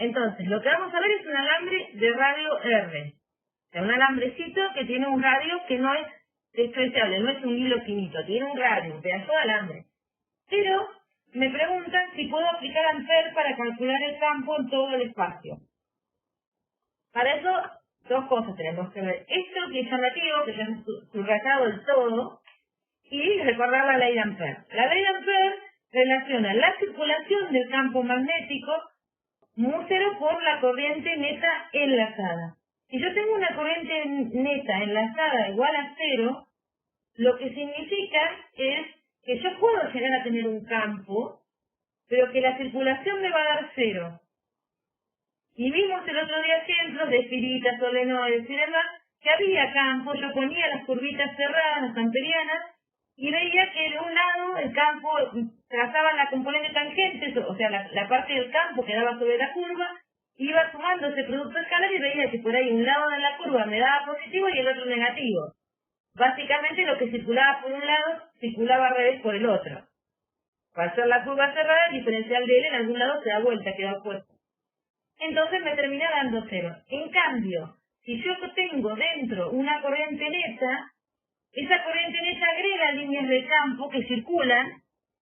Entonces, lo que vamos a ver es un alambre de radio R. O sea, un alambrecito que tiene un radio que no es despreciable, no es un hilo finito, tiene un radio, un pedazo de alambre. Pero me preguntan si puedo aplicar amper para calcular el campo en todo el espacio. Para eso, dos cosas tenemos que ver. Esto que es llamativo, que ya es subrayado el todo, y recordar la ley de Ampère. La ley de Ampère relaciona la circulación del campo magnético μ0 por la corriente neta enlazada. Si yo tengo una corriente neta enlazada igual a 0, lo que significa es que yo puedo llegar a tener un campo, pero que la circulación me va a dar 0. Y vimos el otro día ejemplos de firitas, solenoides y demás, que había campo, yo ponía las curvitas cerradas, las amperianas, y veía que de un lado el campo trazaba la componente tangente, o sea, la parte del campo que daba sobre la curva, iba sumando ese producto escalar y veía que por ahí un lado de la curva me daba positivo y el otro negativo. Básicamente lo que circulaba por un lado, circulaba al revés por el otro. Para hacer la curva cerrada, el diferencial de L en algún lado se da vuelta, queda opuesto. Entonces me termina dando 0. En cambio, si yo tengo dentro una corriente neta, esa corriente neta agrega líneas de campo que circulan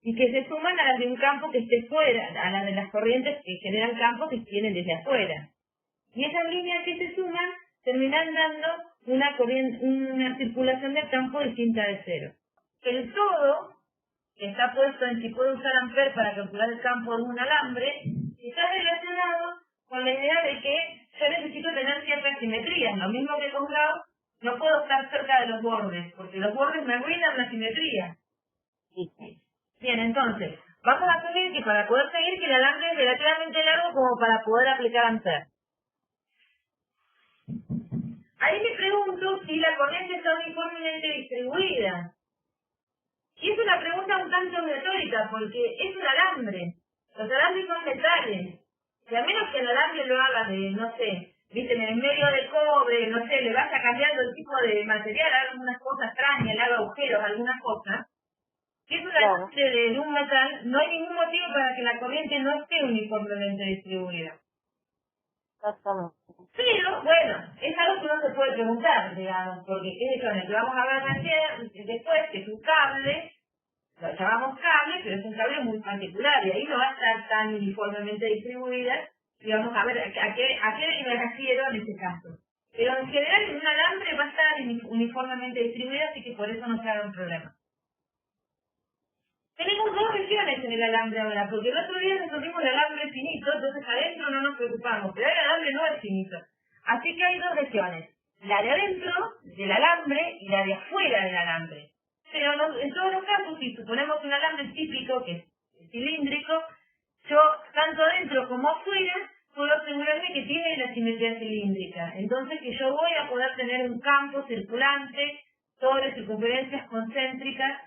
y que se suman a las de un campo que esté fuera, a las de las corrientes que generan campo que vienen desde afuera. Y esas líneas que se suman terminan dando una circulación del campo distinta de 0. El todo, que está puesto en si puedo usar Ampère para calcular el campo de un alambre, está relacionado con la idea de que yo necesito tener ciertas simetrías. Lo mismo que con Gauss, no puedo estar cerca de los bordes, porque los bordes me arruinan la simetría. Bien, entonces, vamos a asumir que para poder seguir que el alambre es relativamente largo como para poder aplicar Ampère. Ahí me pregunto si la corriente está uniformemente distribuida. Y es una pregunta un tanto retórica, porque es un alambre. Los alambres son metales. Y a menos que el alambre lo haga de, no sé, viste, en medio de cobre, no sé, le vaya cambiando el tipo de material, haga algunas cosas extrañas, le haga agujeros, algunas cosas, que es un alambre de un metal, no hay ningún motivo para que la corriente no esté uniformemente distribuida. Exactamente. Pero, bueno, es algo que no se puede preguntar, digamos, porque es eso, lo que vamos a ver después, que es un cable, lo llamamos cable, pero es un cable muy particular, y ahí no va a estar tan uniformemente distribuida, y vamos a ver a qué me refiero en este caso. Pero en general en un alambre va a estar uniformemente distribuida, así que por eso no se haga un problema. Tenemos dos regiones en el alambre ahora, porque el otro día resolvimos el alambre finito, entonces adentro no nos preocupamos, pero el alambre no es finito. Así que hay dos regiones, la de adentro del alambre y la de afuera del alambre. Pero no, en todos los casos, si suponemos un alambre típico, que es cilíndrico, yo, tanto adentro como afuera, puedo asegurarme que tiene la simetría cilíndrica. Entonces que yo voy a poder tener un campo circulante sobre circunferencias concéntricas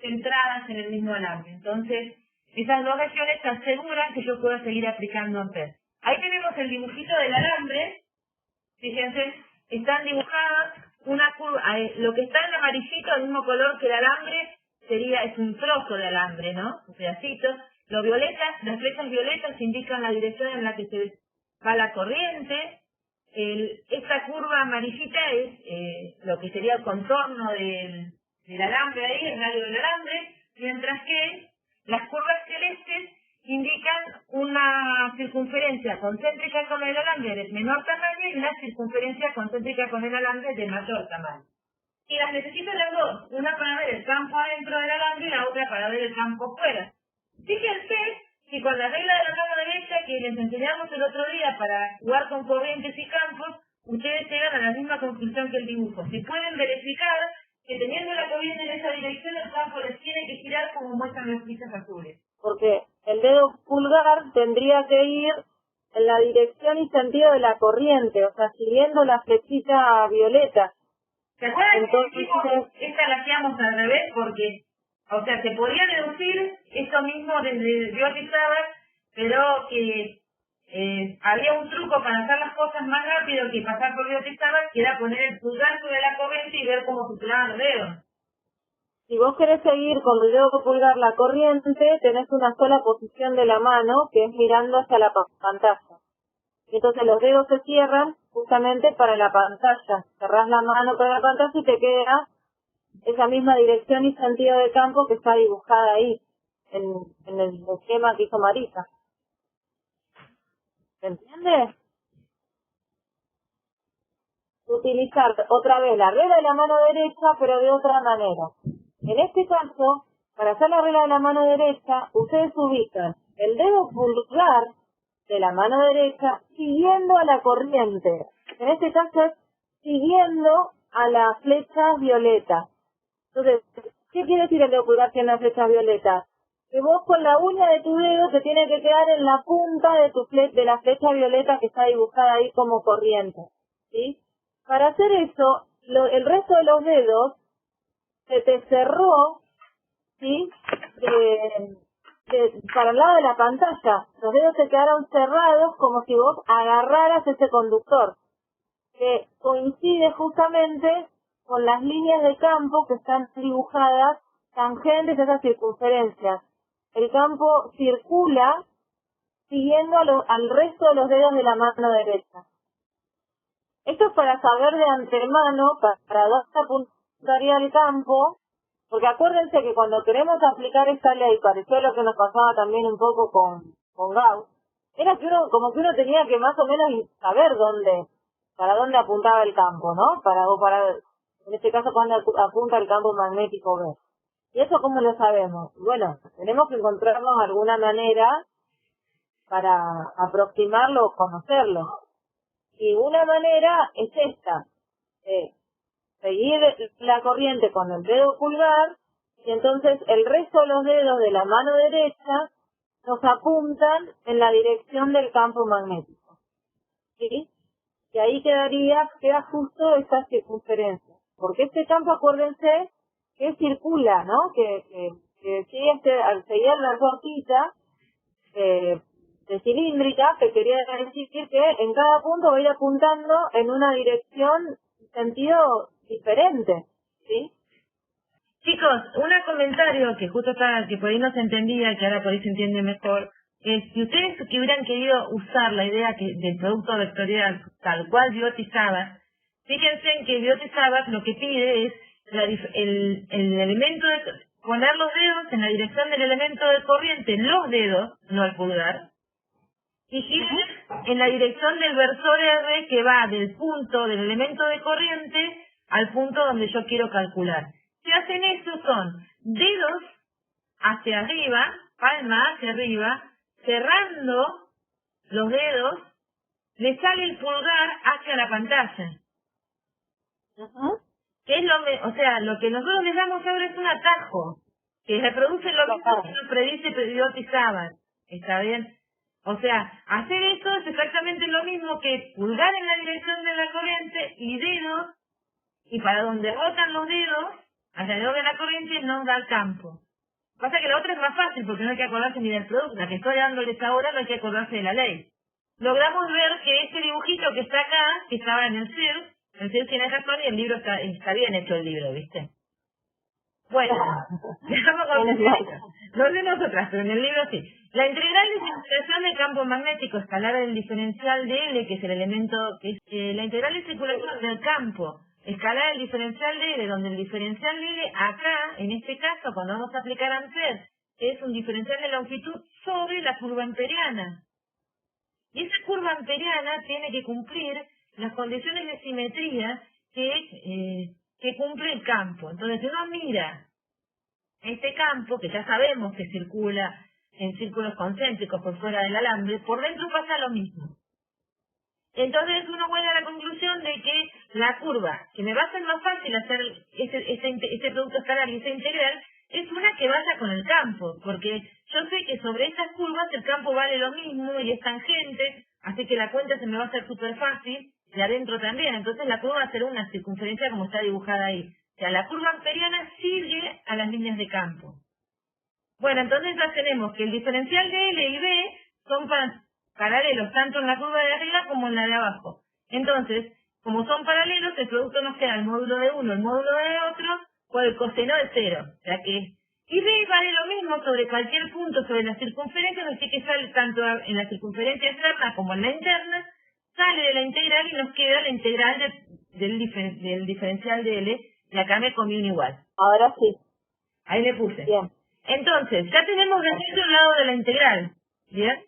centradas en el mismo alambre. Entonces, esas dos regiones aseguran que yo pueda seguir aplicando Ampère. Ahí tenemos el dibujito del alambre. Fíjense, están dibujadas una curva, lo que está en amarillito, el mismo color que el alambre, es un trozo de alambre, ¿no? Un pedacito. Los violetas, las flechas violetas indican la dirección en la que se va la corriente. Esta curva amarillita es lo que sería el contorno del alambre ahí, el radio del alambre, mientras que las curvas celestes indican una circunferencia concéntrica con el alambre de menor tamaño y una circunferencia concéntrica con el alambre de mayor tamaño. Y las necesito las dos, una para ver el campo adentro del alambre y la otra para ver el campo fuera. Fíjense que con la regla de la mano derecha que les enseñamos el otro día para jugar con corrientes y campos, ustedes llegan a la misma conclusión que el dibujo. Si pueden verificar que teniendo la corriente en esa dirección, el campo les tiene que girar como muestran las flechas azules. Porque el dedo pulgar tendría que ir en la dirección y sentido de la corriente, o sea, siguiendo la flechita violeta. ¿Se acuerdan Entonces, que esta la hacíamos al revés? Porque, o sea, se podría deducir esto mismo desde George Sabat, pero que había un truco para hacer las cosas más rápido que pasar por George Sabat, que era poner el pulgar sobre la corriente y ver cómo circulaban los dedos. Si vos querés seguir con el dedo pulgar la corriente, tenés una sola posición de la mano, que es mirando hacia la pantalla. Y entonces los dedos se cierran justamente para la pantalla. Cerrás la mano para la pantalla y te queda esa misma dirección y sentido de campo que está dibujada ahí, en el esquema que hizo Marisa. ¿Se entiende? Utilizar otra vez la regla de la mano derecha, pero de otra manera. En este caso, para hacer la regla de la mano derecha, ustedes ubican el dedo pulgar de la mano derecha siguiendo a la corriente. En este caso es siguiendo a la flecha violeta. Entonces, ¿qué quiere decir el dedo pulgar siguiendo la flecha violeta? Que vos con la uña de tu dedo te tiene que quedar en la punta de la flecha violeta que está dibujada ahí como corriente, ¿sí? Para hacer eso, el resto de los dedos se te cerró, ¿sí? Para el lado de la pantalla. Los dedos se quedaron cerrados como si vos agarraras ese conductor, que coincide justamente con las líneas de campo que están dibujadas tangentes a esas circunferencias. El campo circula siguiendo al resto de los dedos de la mano derecha. Esto es para saber de antemano, para dónde apuntaría el campo, porque acuérdense que cuando queremos aplicar esta ley, pareció lo que nos pasaba también un poco con Gauss, era que uno tenía que más o menos saber para dónde apuntaba el campo, ¿no? En este caso, cuando apunta el campo magnético B. ¿Y eso cómo lo sabemos? Bueno, tenemos que encontrarnos alguna manera para aproximarlo o conocerlo. Y una manera es esta, seguir la corriente con el dedo pulgar, y entonces el resto de los dedos de la mano derecha nos apuntan en la dirección del campo magnético. ¿Sí? Y ahí queda justo esta circunferencia. Porque este campo, acuérdense, que circula, ¿no? Que sigue al seguir la cortita de cilíndrica, que quería decir que en cada punto va a ir apuntando en una dirección, sentido diferente, ¿sí? Chicos, un comentario que justo que por ahí no se entendía y que ahora por ahí se entiende mejor, es si ustedes que hubieran querido usar la idea del producto vectorial tal cual Biot y Savart, fíjense en que Biot y Savart lo que pide es el elemento de poner los dedos en la dirección del elemento de corriente, los dedos, no el pulgar, y girar en la dirección del versor R que va del punto del elemento de corriente al punto donde yo quiero calcular. Si hacen eso son dedos hacia arriba, palma hacia arriba, cerrando los dedos, le sale el pulgar hacia la pantalla. Que es lo que nosotros les damos ahora es un atajo, que reproduce lo mismo que nos predice Biot y Savart. ¿Está bien? O sea, hacer eso es exactamente lo mismo que pulgar en la dirección de la corriente y dedos, y para donde rotan los dedos, alrededor de la corriente, nos da el campo. Pasa que la otra es más fácil porque no hay que acordarse ni del producto. La que estoy dándoles ahora no hay que acordarse de la ley. Logramos ver que este dibujito que está acá, que estaba en el CIR tiene razón y el libro está bien hecho el libro, ¿viste? Bueno, no sé nosotras, pero en el libro sí. La integral de circulación del campo magnético escalar del diferencial de L, que es el elemento, la integral de circulación del campo escalar del diferencial de L, donde el diferencial de L acá, en este caso, cuando vamos a aplicar Ampère, es un diferencial de longitud sobre la curva amperiana. Y esa curva amperiana tiene que cumplir las condiciones de simetría que cumple el campo. Entonces, si uno mira este campo, que ya sabemos que circula en círculos concéntricos por fuera del alambre, por dentro pasa lo mismo. Entonces uno llega a la conclusión de que la curva, que me va a ser más fácil hacer este producto escalar y esa integral, es una que vaya con el campo, porque yo sé que sobre estas curvas el campo vale lo mismo y es tangente, así que la cuenta se me va a hacer súper fácil, y adentro también. Entonces la curva va a ser una circunferencia como está dibujada ahí. O sea, la curva amperiana sigue a las líneas de campo. Bueno, entonces ya tenemos que el diferencial de L y B son paralelos tanto en la curva de arriba como en la de abajo. Entonces, como son paralelos, el producto nos queda el módulo de uno, el módulo de otro, por el coseno de 0. O sea que, y B vale lo mismo sobre cualquier punto sobre la circunferencia, así que sale tanto en la circunferencia externa como en la interna, sale de la integral y nos queda la integral del diferencial de L, y acá me comí un igual. Ahora sí. Ahí le puse. Bien. Entonces, ya tenemos resuelto el lado de la integral. ¿Bien?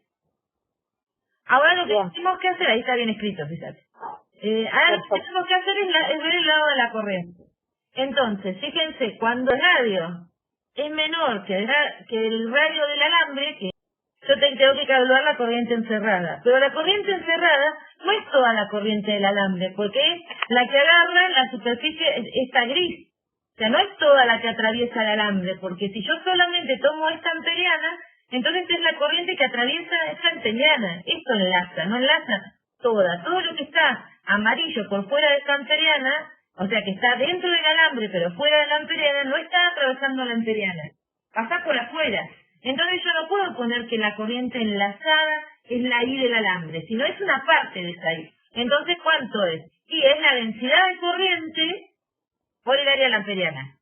Ahora lo que tenemos que hacer, ahí está bien escrito, fíjate. Ahora lo que tenemos que hacer es ver el lado de la corriente. Entonces, fíjense, cuando el radio es menor que el radio del alambre, que yo tengo que calcular la corriente encerrada. Pero la corriente encerrada no es toda la corriente del alambre, porque es la que agarra la superficie, esta gris. O sea, no es toda la que atraviesa el alambre, porque si yo solamente tomo esta amperiana, entonces es la corriente que atraviesa esta amperiana. Esto enlaza, no enlaza toda. Todo lo que está amarillo por fuera de esta amperiana, o sea, que está dentro del alambre pero fuera de la amperiana, no está atravesando la amperiana. Pasa por afuera. Entonces yo no puedo poner que la corriente enlazada es la I del alambre, sino es una parte de esa I. Entonces, ¿cuánto es? Y es la densidad de corriente por el área amperiana.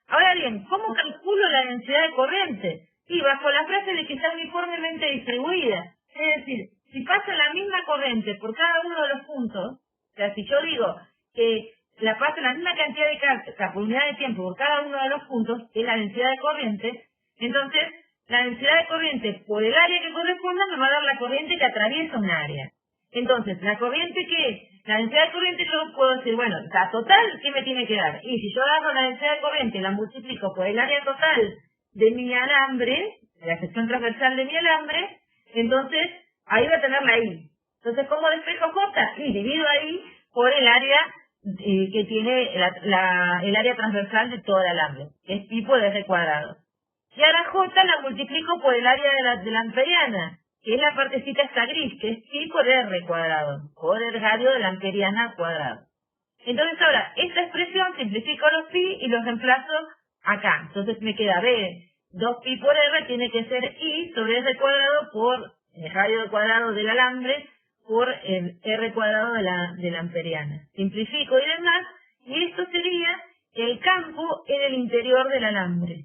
Ahora bien, ¿cómo calculo la densidad de corriente? Y bajo la frase de que está uniformemente distribuida. Es decir, si pasa la misma corriente por cada uno de los puntos, o sea, si yo digo que la pasa la misma cantidad de carga por unidad de tiempo por cada uno de los puntos, que es la densidad de corriente, entonces la densidad de corriente por el área que corresponda me va a dar la corriente que atraviesa un área. Entonces, la corriente que es, la densidad de corriente yo puedo decir, bueno, la total, ¿qué me tiene que dar? Y si yo agarro la densidad de corriente y la multiplico por el área total de mi alambre, de la sección transversal de mi alambre, entonces ahí va a tener la I. Entonces, ¿cómo despejo J? Y divido ahí por el área que tiene el área transversal de todo el alambre, que es pi por R cuadrado. Y ahora J la multiplico por el área de la amperiana, que es la partecita esta gris, que es pi por R cuadrado, por el radio de la amperiana cuadrado. Entonces ahora, esta expresión simplifico los pi y los reemplazo acá. Entonces me queda B, 2pi por R tiene que ser I sobre R cuadrado por el radio cuadrado del alambre por el R cuadrado de la amperiana. Simplifico y demás, y esto sería el campo en el interior del alambre.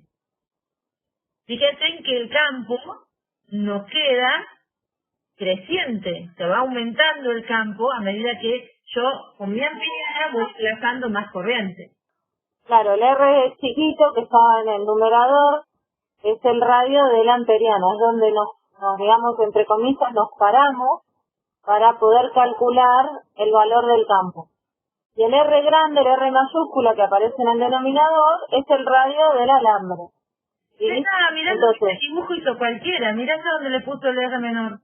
Fíjense en que el campo nos queda creciente, se va aumentando el campo a medida que yo con mi amperiana voy desplazando más corriente. Claro, el R chiquito que estaba en el numerador es el radio de la amperiana, es donde nos digamos, entre comillas, nos paramos para poder calcular el valor del campo. Y el R grande, el R mayúscula que aparece en el denominador, es el radio del alambre. ¿Sí? Mirá, entonces, el dibujo hizo cualquiera, mirá hasta dónde le puso el R menor.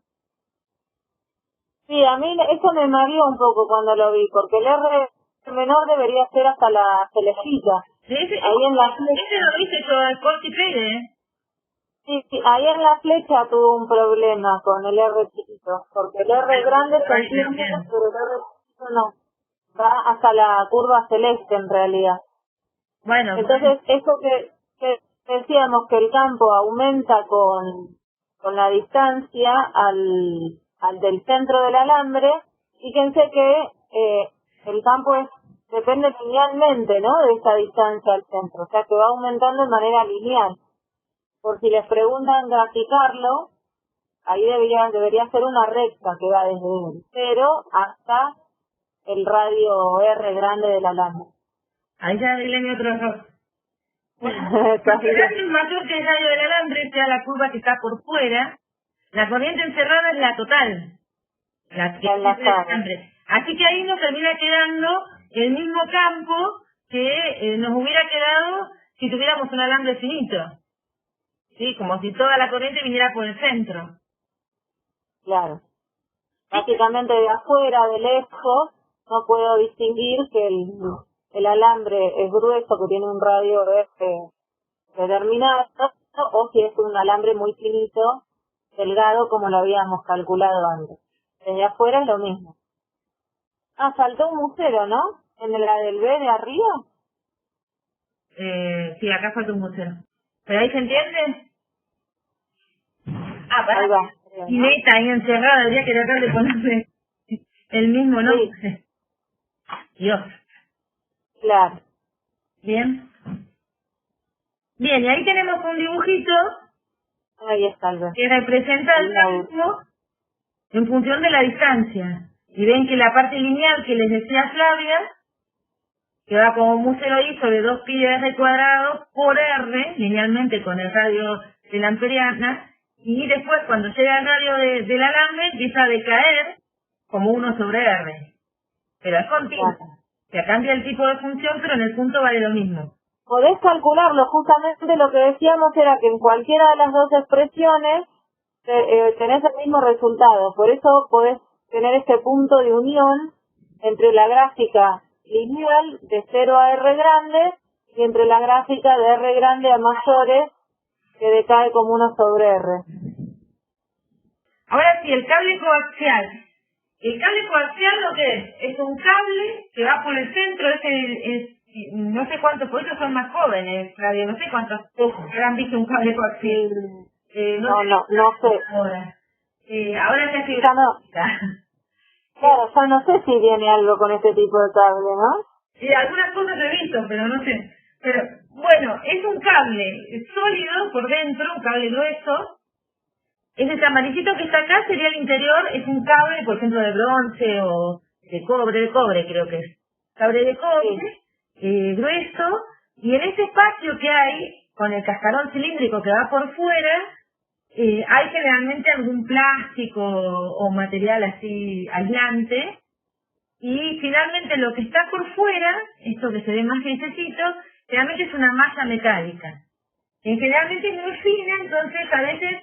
Sí, a mí eso me mareó un poco cuando lo vi, porque el R menor debería ser hasta la celestita. Sí, ahí en la flecha. Ese lo hice yo al corte y pegue, Sí, ahí en la flecha tuvo un problema con el R chiquito, porque el R grande se entiende, pero el R chiquito no. Va hasta la curva celeste en realidad. Bueno. Entonces, eso que decíamos que el campo aumenta con la distancia al del centro del alambre, fíjense que el campo depende linealmente, ¿no?, de esa distancia al centro, o sea que va aumentando de manera lineal. Por si les preguntan graficarlo, ahí debería ser una recta que va desde el 0 hasta el radio R grande del alambre. Ahí ya arreglé mi otro error. El radio mayor que el radio del alambre, sea la curva que está por fuera, la corriente encerrada es la total. La que es del alambre. Así que ahí nos termina quedando el mismo campo que nos hubiera quedado si tuviéramos un alambre finito. Sí, como si toda la corriente viniera por el centro. Claro. Básicamente de afuera, de lejos, no puedo distinguir que el alambre es grueso, que tiene un radio determinado, o si es un alambre muy finito, delgado, como lo habíamos calculado antes. Desde afuera es lo mismo. Faltó un musero, ¿no? ¿En la del B de arriba? Sí, acá falta un musero. ¿Pero ahí se entiende? Ahí va. Y neta, ahí encerrada, habría que tratar de ponerle el mismo nombre. Sí. Dios. Claro. Bien. Bien, y ahí tenemos un dibujito Ahí está, Albert. que representa el campo en función de la distancia. Y ven que la parte lineal que les decía Flavia, que va como mu 0i sobre 2pi de r cuadrado por r, linealmente con el radio de la amperiana, y después cuando llega al radio del alambre empieza a decaer como 1 sobre r. Pero es continuo. O sea, cambia el tipo de función, pero en el punto vale lo mismo. Podés calcularlo, justamente lo que decíamos era que en cualquiera de las dos expresiones tenés el mismo resultado. Por eso podés tener este punto de unión entre la gráfica lineal de 0 a r grande y entre la gráfica de r grande a mayores que decae como 1 sobre r. Ahora sí, el cable coaxial. El cable coaxial lo que es un cable que va por el centro, no sé cuántos, por eso son más jóvenes, Radio, no sé cuántos han visto un cable coaxial. No sé. Ahora se hace... Ya no. Claro, yo no sé si viene algo con este tipo de cable, ¿no? Sí, algunas cosas he visto, pero no sé. Pero, bueno, es un cable sólido por dentro, un cable grueso. Ese amarillito que está acá sería el interior, es un cable, por ejemplo, de bronce o de cobre creo que es. Cable de cobre, grueso, y en ese espacio que hay, con el cascarón cilíndrico que va por fuera, hay generalmente algún plástico o material así aislante, y finalmente lo que está por fuera, esto que se ve más grisecito, generalmente es una malla metálica. Y generalmente es muy fina, entonces a veces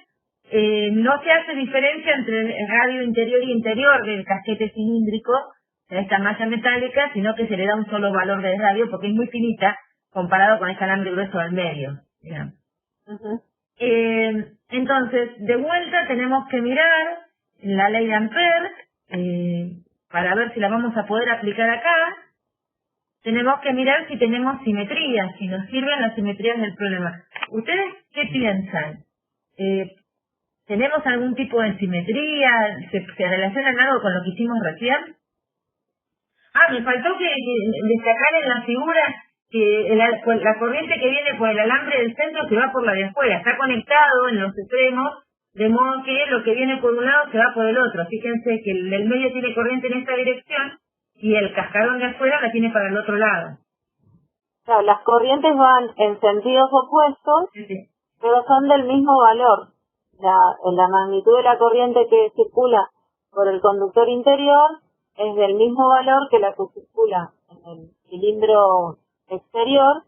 no se hace diferencia entre el radio interior y interior del casquete cilíndrico, de esta malla metálica, sino que se le da un solo valor de radio porque es muy finita comparado con este alambre grueso del medio, digamos. Entonces, de vuelta tenemos que mirar la ley de Ampère, para ver si la vamos a poder aplicar acá. Tenemos que mirar si tenemos simetrías, si nos sirven las simetrías del problema. ¿Ustedes qué piensan? ¿Tenemos algún tipo de simetría? ¿Se relacionan algo con lo que hicimos recién? Me faltó que destacar en la figura que la corriente que viene por el alambre del centro se va por la de afuera, está conectado en los extremos, de modo que lo que viene por un lado se va por el otro. Fíjense que el del medio tiene corriente en esta dirección y el cascarón de afuera la tiene para el otro lado. Claro, las corrientes van en sentidos opuestos, Sí. pero son del mismo valor. La magnitud de la corriente que circula por el conductor interior es del mismo valor que la que circula en el cilindro exterior,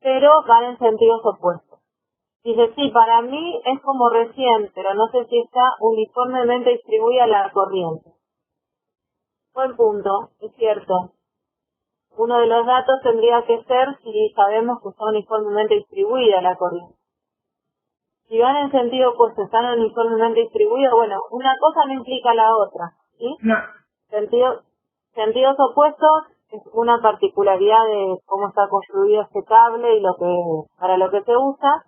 pero van en sentidos opuestos. Dice, sí, para mí es como recién, pero no sé si está uniformemente distribuida la corriente. Buen punto, es cierto. Uno de los datos tendría que ser si sabemos que está uniformemente distribuida la corriente. Si van en sentido opuesto, están uniformemente distribuidos, bueno, una cosa no implica la otra, ¿sí? No. Sentidos opuestos es una particularidad de cómo está construido este cable y para lo que se usa.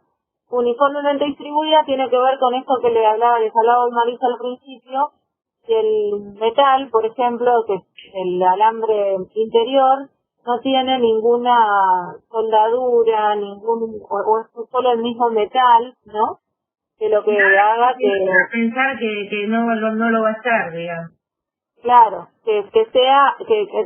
Uniformemente distribuida tiene que ver con esto que les hablaba hoy Marisa al principio, que el metal, por ejemplo, que el alambre interior no tiene ninguna soldadura, o es solo el mismo metal, ¿no? Que lo que haga que... Pensar que no lo va a estar, digamos. Claro, que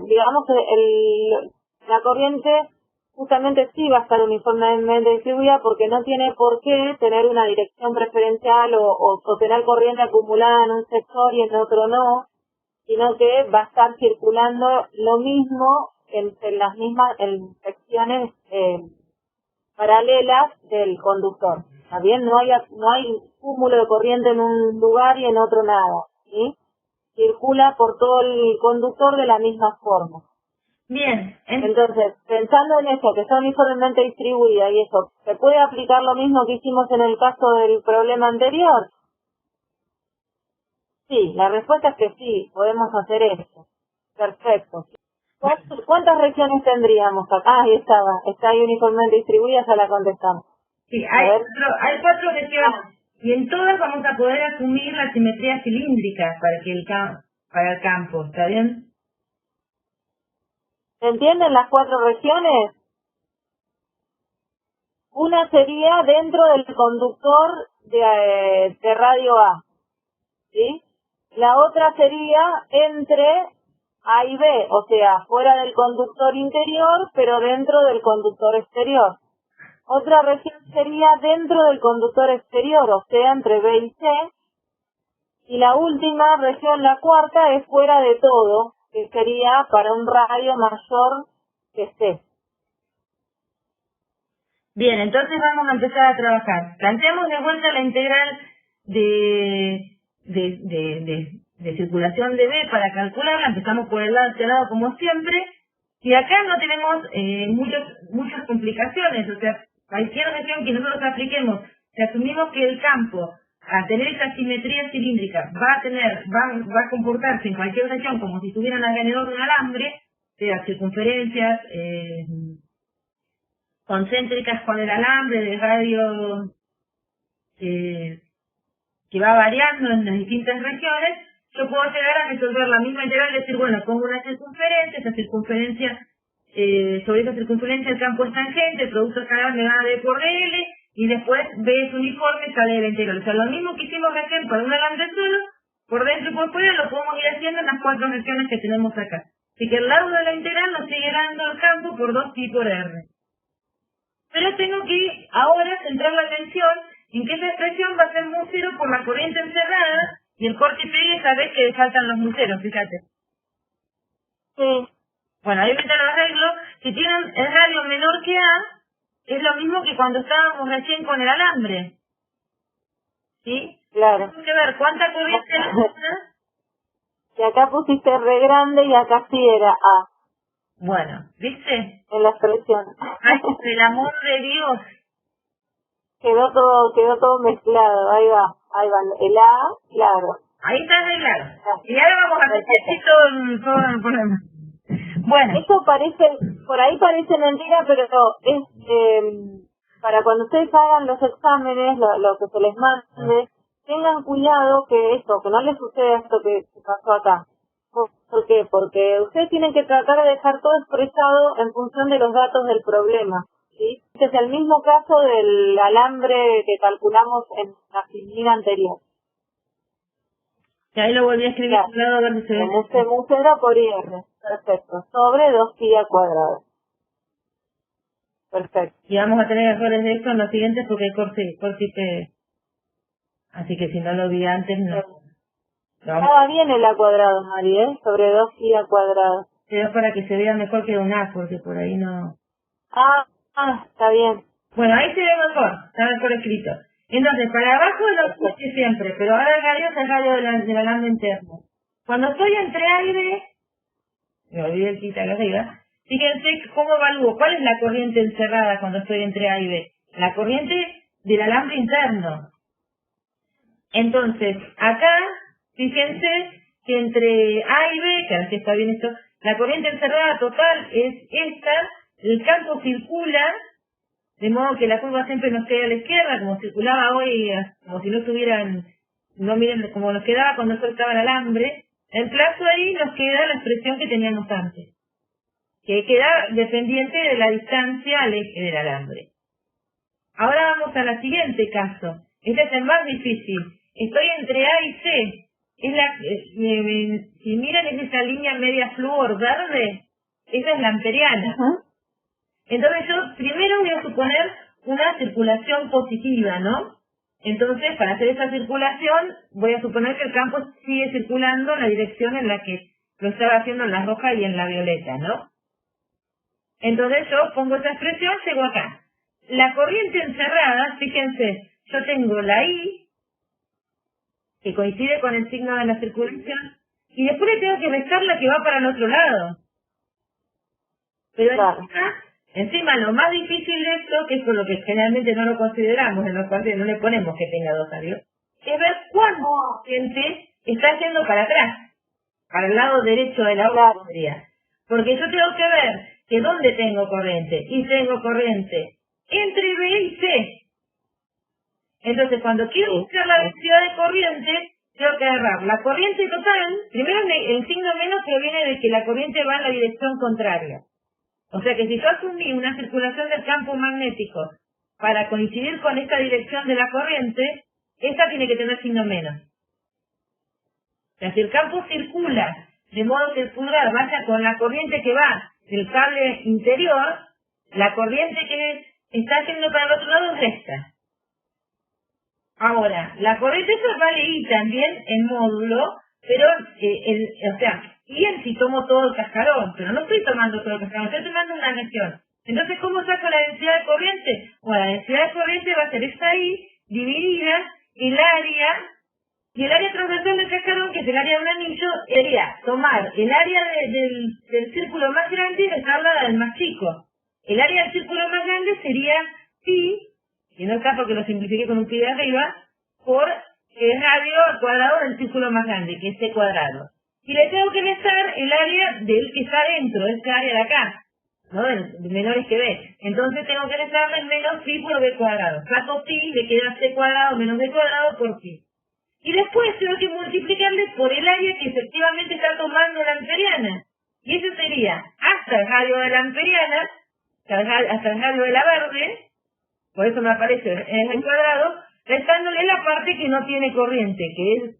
digamos que la corriente justamente sí va a estar uniformemente distribuida porque no tiene por qué tener una dirección preferencial o tener corriente acumulada en un sector y en otro no, sino que va a estar circulando lo mismo en las mismas secciones paralelas del conductor. ¿Está bien? No hay cúmulo de corriente en un lugar y en otro nada, ¿sí? Circula por todo el conductor de la misma forma. Bien. Entonces, pensando en eso, que está uniformemente distribuida y eso, ¿se puede aplicar lo mismo que hicimos en el caso del problema anterior? Sí, la respuesta es que sí, podemos hacer eso. Perfecto. ¿Cuántas regiones tendríamos acá? Ahí está ahí uniformemente distribuida, ya la contestamos. Sí, hay 4 regiones. Y en todas vamos a poder asumir la simetría cilíndrica para el campo, ¿está bien? ¿Se entienden las 4 regiones? Una sería dentro del conductor de radio A, ¿sí? La otra sería entre A y B, o sea, fuera del conductor interior, pero dentro del conductor exterior. Otra región sería dentro del conductor exterior, o sea, entre B y C. Y la última región, la cuarta, es fuera de todo, que sería para un radio mayor que C. Bien, entonces vamos a empezar a trabajar. Planteamos de vuelta la integral de circulación de B para calcularla. Empezamos por el lado este lado como siempre. Y acá no tenemos muchas complicaciones. O sea, cualquier región que nosotros apliquemos, si asumimos que el campo, al tener esa simetría cilíndrica, va a comportarse en cualquier región como si tuviera un alrededor de un alambre, sea circunferencias concéntricas con el alambre de radio que va variando en las distintas regiones, yo puedo llegar a resolver la misma integral y decir, bueno, pongo una circunferencia, sobre esa circunferencia el campo es tangente, el producto escalar me da D por L, y después B es uniforme, sale de la integral. O sea, lo mismo que hicimos recién para un alambre solo, por dentro y por fuera lo podemos ir haciendo en las 4 regiones que tenemos acá. Así que el lado de la integral nos sigue dando el campo por 2pi por R. Pero tengo que ahora centrar la atención en que esa expresión va a ser mu cero por la corriente encerrada y el corte y pegue sabés que faltan los mu ceros, fíjate. Sí. Bueno, ahí me lo arreglo. Si tienen el radio menor que A, es lo mismo que cuando estábamos recién con el alambre. ¿Sí? Claro. Tengo que ver cuánta corriente es. Que acá pusiste re grande y acá sí era A. Bueno, ¿viste? En la expresión. Ay, el amor de Dios. Quedó todo mezclado, ahí va, el A, claro. Ahí está arreglado. Y ahora vamos a hacer todo el problema. Bueno. Eso por ahí parece mentira, pero es para cuando ustedes hagan los exámenes, lo que se les mande, tengan cuidado que no les suceda esto que pasó acá. ¿Por qué? Porque ustedes tienen que tratar de dejar todo expresado en función de los datos del problema, ¿sí? Este es el mismo caso del alambre que calculamos en la filmina anterior. Y ahí lo volví a escribir a lado a ver si se ve. En mu cero por IR. Perfecto. Sobre 2pi al cuadrado. Perfecto. Y vamos a tener errores de esto en los siguientes porque hay corte y pegue. Así que si no lo vi antes, no. Estaba bien el A cuadrado, Mari, sobre 2pi al cuadrado. Es para que se vea mejor que un A, porque por ahí no... Está bien. Bueno, ahí se ve mejor, está mejor escrito. Entonces, para abajo lo puse siempre, pero ahora el radio es el radio del alambre interno. Cuando estoy entre A y B, me olvidé el quita acá arriba, fíjense cómo evalúo, cuál es la corriente encerrada cuando estoy entre A y B. La corriente del alambre interno. Entonces, acá, fíjense que entre A y B, que así está bien esto, la corriente encerrada total es esta, el campo circula, de modo que la curva siempre nos queda a la izquierda, como circulaba hoy, como si no estuvieran, no miren como nos quedaba cuando soltaba el alambre. En plazo ahí nos queda la expresión que teníamos antes, que queda dependiente de la distancia al eje del alambre. Ahora vamos al siguiente caso. Este es el más difícil. Estoy entre A y C. Si miran es esa línea media flúor verde, esa es la amperiana. Entonces yo primero voy a suponer una circulación positiva, ¿no? Entonces, para hacer esa circulación, voy a suponer que el campo sigue circulando en la dirección en la que lo estaba haciendo en la roja y en la violeta, ¿no? Entonces yo pongo esa expresión, llego acá. La corriente encerrada, fíjense, yo tengo la I, que coincide con el signo de la circulación, y después le tengo que restar la que va para el otro lado. Pero Claro. encima lo más difícil de esto, que es por lo que generalmente no lo consideramos, en los cuales no le ponemos que tenga dos radios, es ver cuánto corriente está yendo para atrás, para el lado derecho de la batería. Porque yo tengo que ver que dónde tengo corriente, y tengo corriente entre B y C. Entonces, cuando quiero buscar la densidad de corriente, tengo que agarrar la corriente total. Primero, el signo menos proviene de que la corriente va en la dirección contraria. O sea que si yo asumí una circulación del campo magnético para coincidir con esta dirección de la corriente, esta tiene que tener signo menos. O sea, si el campo circula de modo que el pulgar vaya con la corriente que va del cable interior, la corriente que está yendo para el otro lado es esta. Ahora, la corriente esa vale I también en módulo, pero, o sea, y en si tomo todo el cascarón, pero no estoy tomando todo el cascarón, estoy tomando una región. Entonces, ¿cómo saco la densidad de corriente? Bueno, la densidad de corriente va a ser esta I dividida el área, y el área transversal del cascarón, que es el área de un anillo, sería tomar el área del círculo más grande y restarla del más chico. El área del círculo más grande sería pi, y no está porque lo simplifiqué con un pi de arriba, por el radio al cuadrado del círculo más grande, que es c cuadrado. Y le tengo que restar el área del que está dentro, de esta área de acá, ¿no? El menores que b. Entonces tengo que restarle menos pi por b cuadrado. Saco pi, le queda c cuadrado menos b cuadrado por pi. Y después tengo que multiplicarle por el área que efectivamente está tomando la amperiana. Y eso sería hasta el radio de la amperiana, hasta el radio de la verde, por eso me aparece en el cuadrado, restándole la parte que no tiene corriente, que es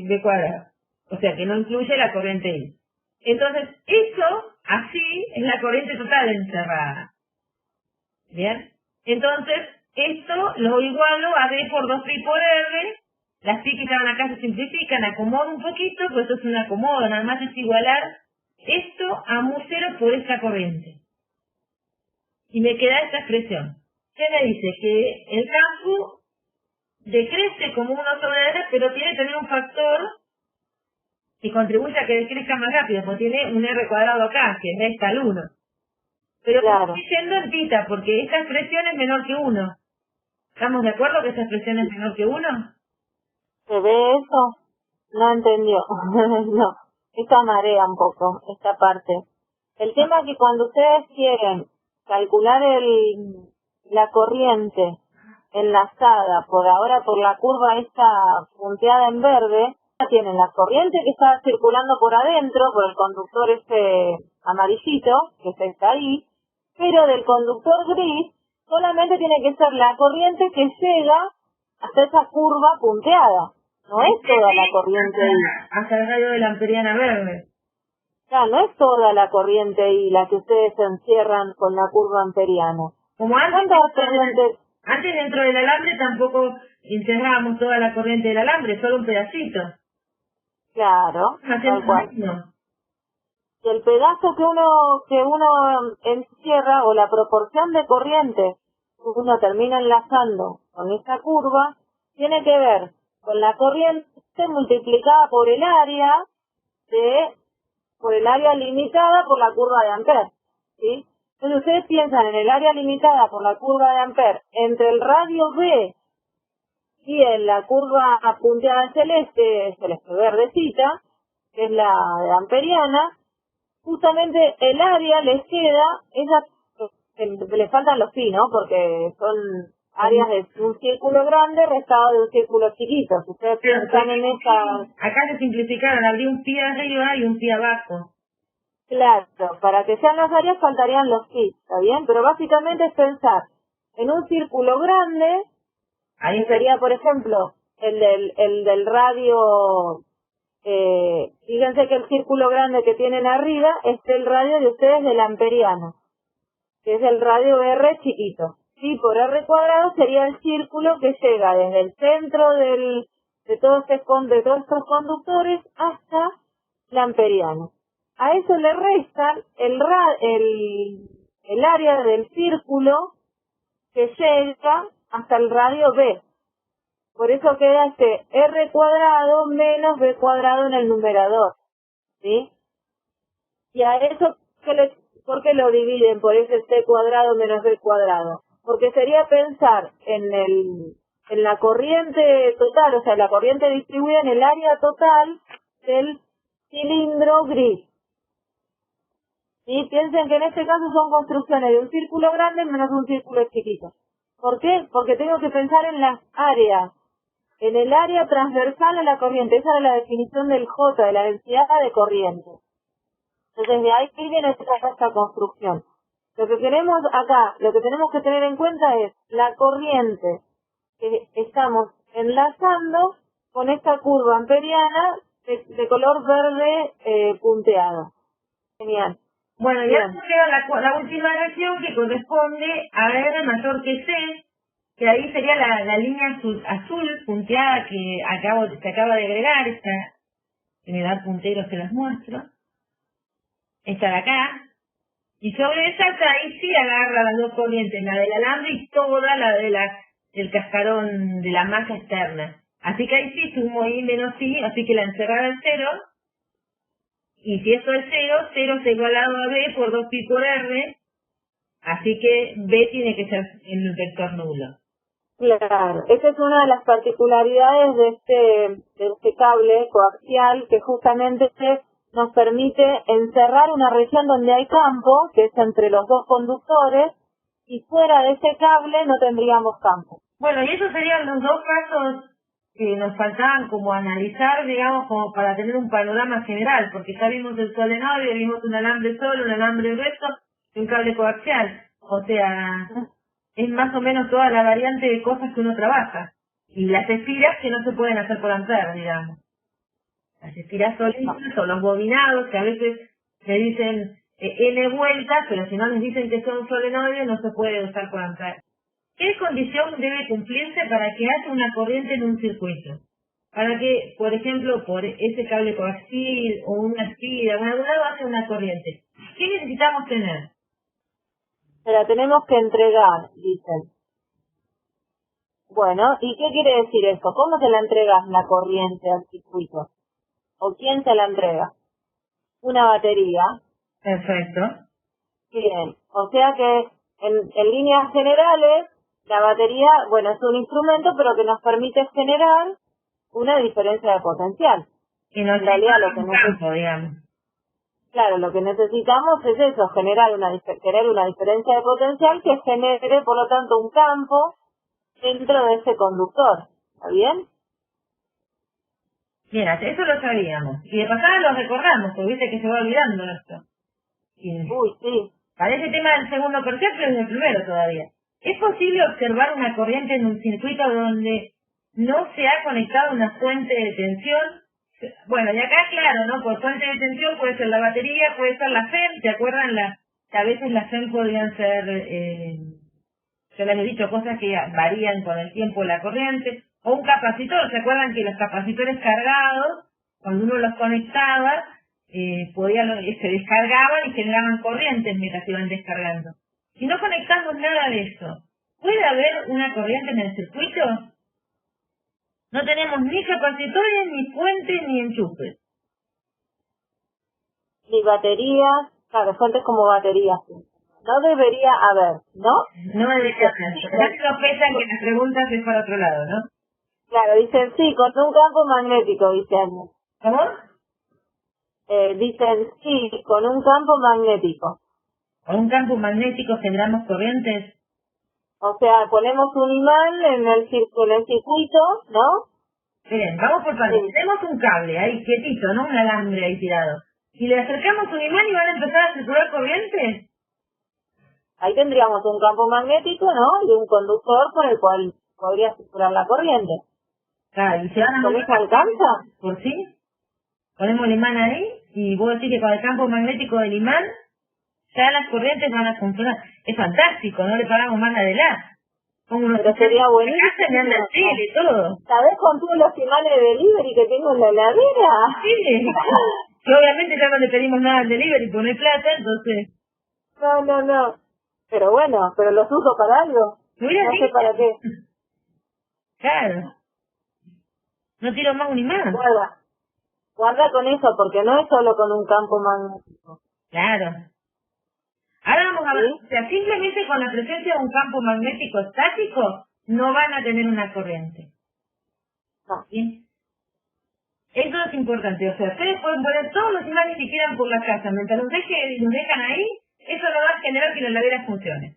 b cuadrado. O sea, que no incluye la corriente I. Entonces, eso, así, es la corriente total encerrada. ¿Bien? Entonces, esto lo igualo a D por 2pi por R. Las pi que estaban acá se simplifican, acomodo un poquito, pues esto es un acomodo, nada más es igualar esto a mu 0 por esta corriente. Y me queda esta expresión. ¿Qué me dice? Que el campo decrece como 1 sobre R, pero tiene que tener un factor que contribuye a que decrezca más rápido, porque tiene un R cuadrado acá, que resta al 1. Pero Claro. estoy yendo en tita, porque esta expresión es menor que 1. ¿Estamos de acuerdo que esta expresión es menor que 1? ¿Se ve eso? No entendió. No. Esta marea un poco, esta parte. El tema es que cuando ustedes quieren calcular la corriente enlazada por ahora por la curva esta punteada en verde, tienen la corriente que está circulando por adentro, por el conductor este amarillito, que está ahí, pero del conductor gris solamente tiene que ser la corriente que llega hasta esa curva punteada. No es toda la corriente I. Hasta el radio de la amperiana verde. Ya, no es toda la corriente I la que ustedes se encierran con la curva amperiana. Como antes dentro del alambre tampoco encerrábamos toda la corriente del alambre, solo un pedacito. Claro, tal cual. No. Y el pedazo que uno encierra, o la proporción de corriente que uno termina enlazando con esta curva, tiene que ver con la corriente multiplicada por el área limitada por la curva de Ampère, ¿sí? Entonces ustedes piensan en el área limitada por la curva de Ampère entre el radio B y en la curva punteada celeste verdecita, que es la de amperiana. Justamente el área les queda, le faltan los pi, ¿no? Porque son áreas de un círculo grande restado de un círculo chiquito. Si ustedes piensan en esa... Acá se simplificaron, habría un pi arriba y un pi abajo. Claro, para que sean las áreas faltarían los pi, ¿está bien? Pero básicamente es pensar en un círculo grande, ahí sería, por ejemplo, el del radio... fíjense que el círculo grande que tienen arriba es el radio de ustedes del amperiano, que es el radio R chiquito. Sí, por R cuadrado sería el círculo que llega desde el centro de todos estos conductores hasta el amperiano. A eso le restan el área del círculo que llega hasta el radio B. Por eso queda este R cuadrado menos B cuadrado en el numerador, ¿sí? Y a eso, ¿por qué lo dividen por ese C cuadrado menos B cuadrado? Porque sería pensar en la corriente total, o sea, la corriente distribuida en el área total del cilindro gris. ¿Sí? Piensen que en este caso son construcciones de un círculo grande menos un círculo chiquito. ¿Por qué? Porque tengo que pensar en las áreas. En el área transversal a la corriente, esa era la definición del J, de la densidad de corriente. Entonces de ahí viene esta construcción. Lo que queremos acá, lo que tenemos que tener en cuenta es la corriente que estamos enlazando con esta curva amperiana de color verde punteado. Genial. Bueno, ya nos queda la última región que corresponde a R mayor que C, que ahí sería la línea azul punteada que se acaba de agregar, esta, que me da punteros que las muestro. Esta de acá. Y sobre esa, ahí sí agarra las dos corrientes, la del alambre y toda la del cascarón de la malla externa. Así que ahí sí sumo I menos I, así que la encerrada es 0. Y si esto es 0, 0 es igualado a B por 2pi por R. Así que B tiene que ser el vector nulo. Claro, esa es una de las particularidades de este cable coaxial que justamente nos permite encerrar una región donde hay campo, que es entre los dos conductores, y fuera de ese cable no tendríamos campo. Bueno, y esos serían los dos casos que nos faltaban como analizar, digamos, como para tener un panorama general, porque ya vimos el solenoide, vimos un alambre solo, un alambre grueso y un cable coaxial. O sea, es más o menos toda la variante de cosas que uno trabaja. Y las espiras que no se pueden hacer por amper, digamos. Las espiras solitas o los bobinados, que a veces le dicen N vueltas, pero si no les dicen que son solenoides, no se puede usar por amper. ¿Qué condición debe cumplirse para que haya una corriente en un circuito? Para que, por ejemplo, por ese cable coaxial o una espira, en algún lado hace una corriente. ¿Qué necesitamos tener? Se la tenemos que entregar, dicen. Bueno, ¿y qué quiere decir eso? ¿Cómo se la entregas la corriente al circuito? ¿O quién se la entrega? Una batería. Perfecto. Bien, o sea que en líneas generales, la batería, bueno, es un instrumento, pero que nos permite generar una diferencia de potencial. Y en realidad lo que necesitamos, digamos. Claro, lo que necesitamos es eso, tener una diferencia de potencial que genere, por lo tanto, un campo dentro de ese conductor. ¿Está bien? Mira, eso lo sabíamos. Y de pasada lo recordamos, porque viste que se va olvidando esto. Uy, sí. Para ese tema del segundo percepto es el primero todavía. ¿Es posible observar una corriente en un circuito donde no se ha conectado una fuente de tensión? Bueno, y acá claro, ¿no? Por fuente de tensión puede ser la batería, puede ser la FEM, ¿te acuerdan? Que a veces las FEM podrían ser, yo les he dicho cosas que varían con el tiempo de la corriente, o un capacitor, ¿se acuerdan que los capacitores cargados, cuando uno los conectaba, se descargaban y generaban corrientes mientras se iban descargando? Si no conectamos nada de eso, ¿puede haber una corriente en el circuito? No tenemos ni capacitores, ni fuentes, ni enchufes. Ni baterías, claro, fuentes como baterías. No debería haber, ¿no? No debería haber. Ya se sospecha que las preguntas es para otro lado, ¿no? Claro, dicen sí, con un campo magnético, dicen. ¿Cómo? Dicen sí, con un campo magnético. ¿Con un campo magnético generamos corrientes? O sea, ponemos un imán en el circuito, ¿no? Bien, vamos por partes. Sí. Tenemos un cable ahí quietito, ¿no? Un alambre ahí tirado. Y le acercamos un imán y van a empezar a circular corrientes. Ahí tendríamos un campo magnético, ¿no? Y un conductor por el cual podría circular la corriente. Claro, ¿y se van a ¿Con eso alcanza? ¿Por sí? Ponemos el imán ahí y vos decís que con el campo magnético del imán ya las corrientes van a funcionar. Es fantástico, no le pagamos más de la. Pero sería buenísimo. Y todo. ¿Sabés con todos los imanes de delivery que tengo en la heladera? Sí. Que obviamente ya no le pedimos nada al delivery por no hay plata, entonces... No. Pero bueno, pero los uso para algo. No sé para qué. Claro. No tiro más un imán. Guarda con eso, porque no es solo con un campo magnético. Claro. Ahora vamos a ver, ¿sí? O sea, simplemente con la presencia de un campo magnético estático no van a tener una corriente. No. ¿Sí? Eso es importante. O sea, ustedes pueden poner todos los imanes que quieran por la casa. Mientras los dejan ahí, eso no va a generar que la heladera funcione.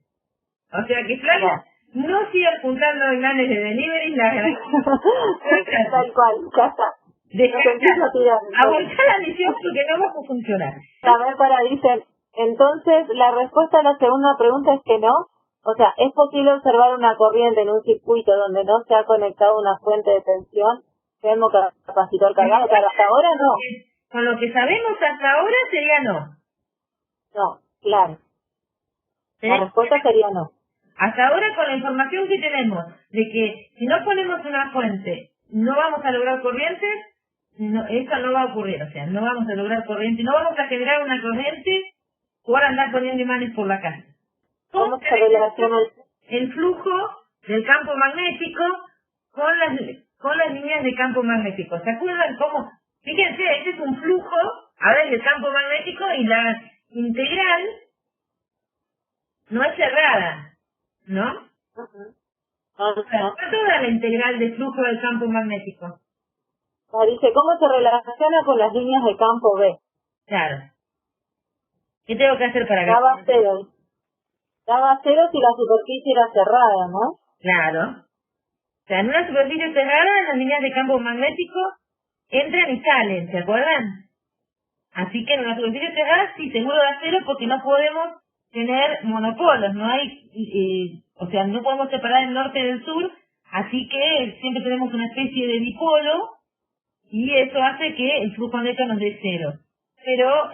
O sea que, Flavia, no sigas juntando imanes de delivery. Tal cual, ya está. Aguantar la misión porque no va a funcionar. A ver, dicen, Entonces, la respuesta a la segunda pregunta es que no. O sea, ¿es posible observar una corriente en un circuito donde no se ha conectado una fuente de tensión? Tenemos capacitor cargado, pero hasta ahora no. Con lo que sabemos hasta ahora sería no. No, claro. ¿Sí? La respuesta sería no. Hasta ahora, con la información que tenemos de que si no ponemos una fuente no vamos a lograr corriente, no, eso no va a ocurrir. O sea, no vamos a lograr corriente, no vamos a generar una corriente por andar poniendo imanes por la casa. ¿Cómo se relaciona el flujo del campo magnético con las líneas de campo magnético? ¿Se acuerdan cómo? Fíjense, este es un flujo, a ver, del campo magnético, y la integral no es cerrada, ¿no? O sea, ¿cuánto da la integral de flujo del campo magnético? Dice, ¿cómo se relaciona con las líneas de campo B? Claro. ¿Qué tengo que hacer para que...? Daba cero. Daba cero si la superficie era cerrada, ¿no? Claro. O sea, en una superficie cerrada, las líneas de campo magnético entran y salen, ¿se acuerdan? Así que en una superficie cerrada sí, seguro da cero porque no podemos tener monopolos, no hay, o sea, no podemos separar el norte del sur, así que siempre tenemos una especie de dipolo y eso hace que el flujo neto nos dé cero. Pero,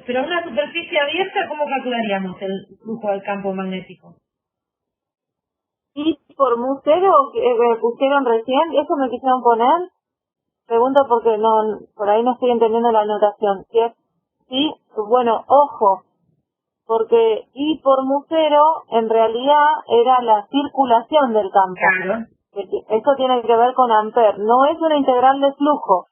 pero en una superficie abierta, ¿cómo calcularíamos el flujo del campo magnético? ¿Y por mu cero que pusieron recién? ¿Eso me quisieron poner? Pregunto porque no, por ahí no estoy entendiendo la anotación. Sí, bueno, ojo, porque I por mu cero en realidad era la circulación del campo. Claro. Eso tiene que ver con Ampere, no es una integral de flujo.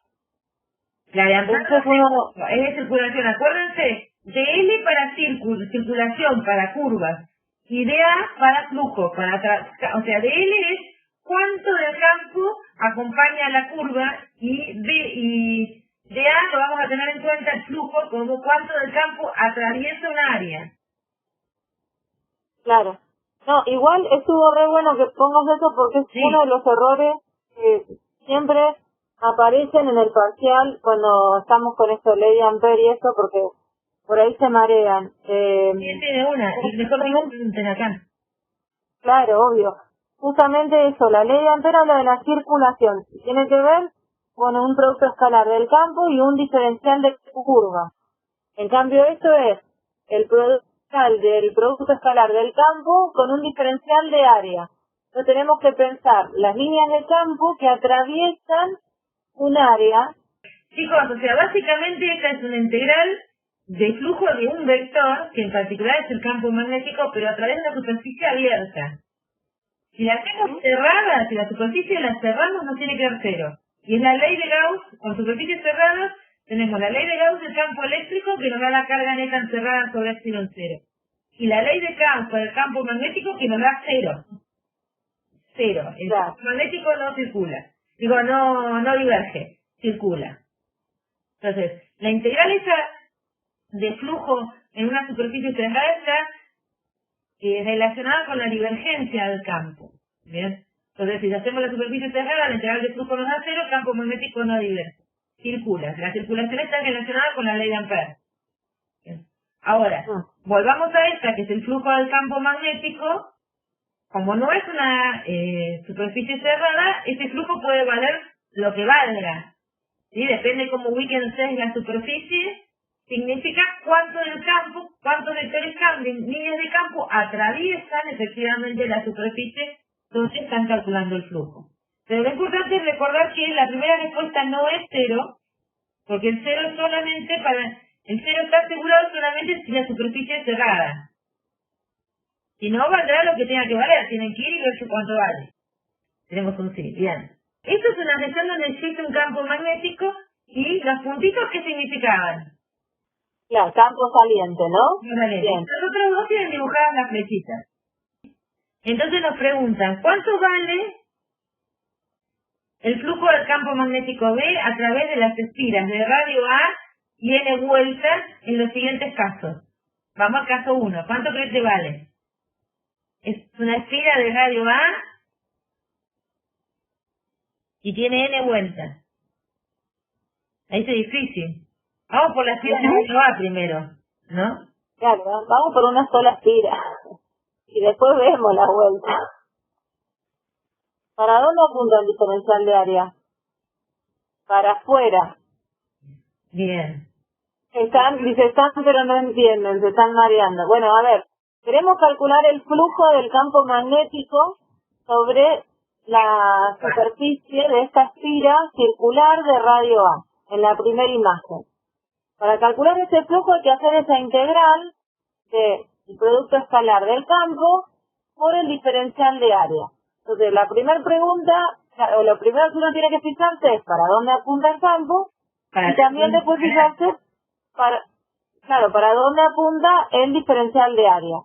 La de Ampere es de circulación. Acuérdense, de L para circulación, para curvas, y de A para flujo, o sea, de L es cuánto del campo acompaña a la curva, y de A lo vamos a tener en cuenta el flujo como cuánto del campo atraviesa un área. Claro. No, igual estuvo re bueno que pongas eso porque es uno de los errores que siempre aparecen en el parcial cuando estamos con esto, ley de Ampere y eso, porque por ahí se marean. Tiene una, y mejor que me pregunten acá. Claro, obvio. Justamente eso, la ley de Ampere habla de la circulación. Tiene que ver con un producto escalar del campo y un diferencial de curva. En cambio, esto es el producto del producto escalar del campo con un diferencial de área. Entonces tenemos que pensar las líneas de campo que atraviesan un área. Chicos, o sea, básicamente esta es una integral de flujo de un vector, que en particular es el campo magnético, pero a través de una superficie abierta. Si la hacemos cerrada, si la superficie la cerramos, nos tiene que dar cero. Y es la ley de Gauss, con superficies cerradas, tenemos la ley de Gauss del campo eléctrico que nos da la carga neta encerrada sobre epsilon cero. Y la ley de Gauss para el campo magnético que nos da cero. Cero. El campo magnético no circula. Digo, no diverge, circula. Entonces, la integral esa de flujo en una superficie cerrada está relacionada con la divergencia del campo. ¿Bien? Entonces, si hacemos la superficie cerrada, la integral de flujo nos da cero, el campo magnético no diverge. Circula. La circulación está relacionada con la ley de Ampere. ¿Bien? Ahora, volvamos a esta, que es el flujo del campo magnético. Como no es una superficie cerrada, ese flujo puede valer lo que valga. ¿Sí? Depende cómo ubiquen ustedes la superficie, significa cuánto del campo, cuántos vectores cambian, líneas de campo atraviesan efectivamente la superficie donde están calculando el flujo. Pero lo importante es recordar que la primera respuesta no es cero, porque el cero está asegurado solamente si la superficie es cerrada. Si no, valdrá lo que tenga que valer. Tienen que ir y ver cuánto vale. Tenemos un sí. Bien. Esto es una región donde existe un campo magnético y los puntitos, ¿qué significaban? Claro, campo saliente, ¿no? Bien. Los otros dos tienen dibujadas las flechitas. Entonces nos preguntan, ¿cuánto vale el flujo del campo magnético B a través de las espiras de radio A y N vueltas en los siguientes casos? Vamos al caso 1. ¿Cuánto crees que vale? Es una espira de radio A y tiene N vueltas. Ahí es difícil. Vamos por la espira de radio A primero, ¿no? Claro, vamos por una sola espira. Y después vemos la vuelta. ¿Para dónde apunta el diferencial de área? Para afuera. Bien. Están pero no entienden, se están mareando. Bueno, a ver, queremos calcular el flujo del campo magnético sobre la superficie de esta espira circular de radio A, en la primera imagen. Para calcular ese flujo hay que hacer esa integral del producto escalar del campo por el diferencial de área. Entonces, la primera pregunta, o lo primero que uno tiene que fijarse es para dónde apunta el campo, y también después fijarse para dónde apunta el diferencial de área.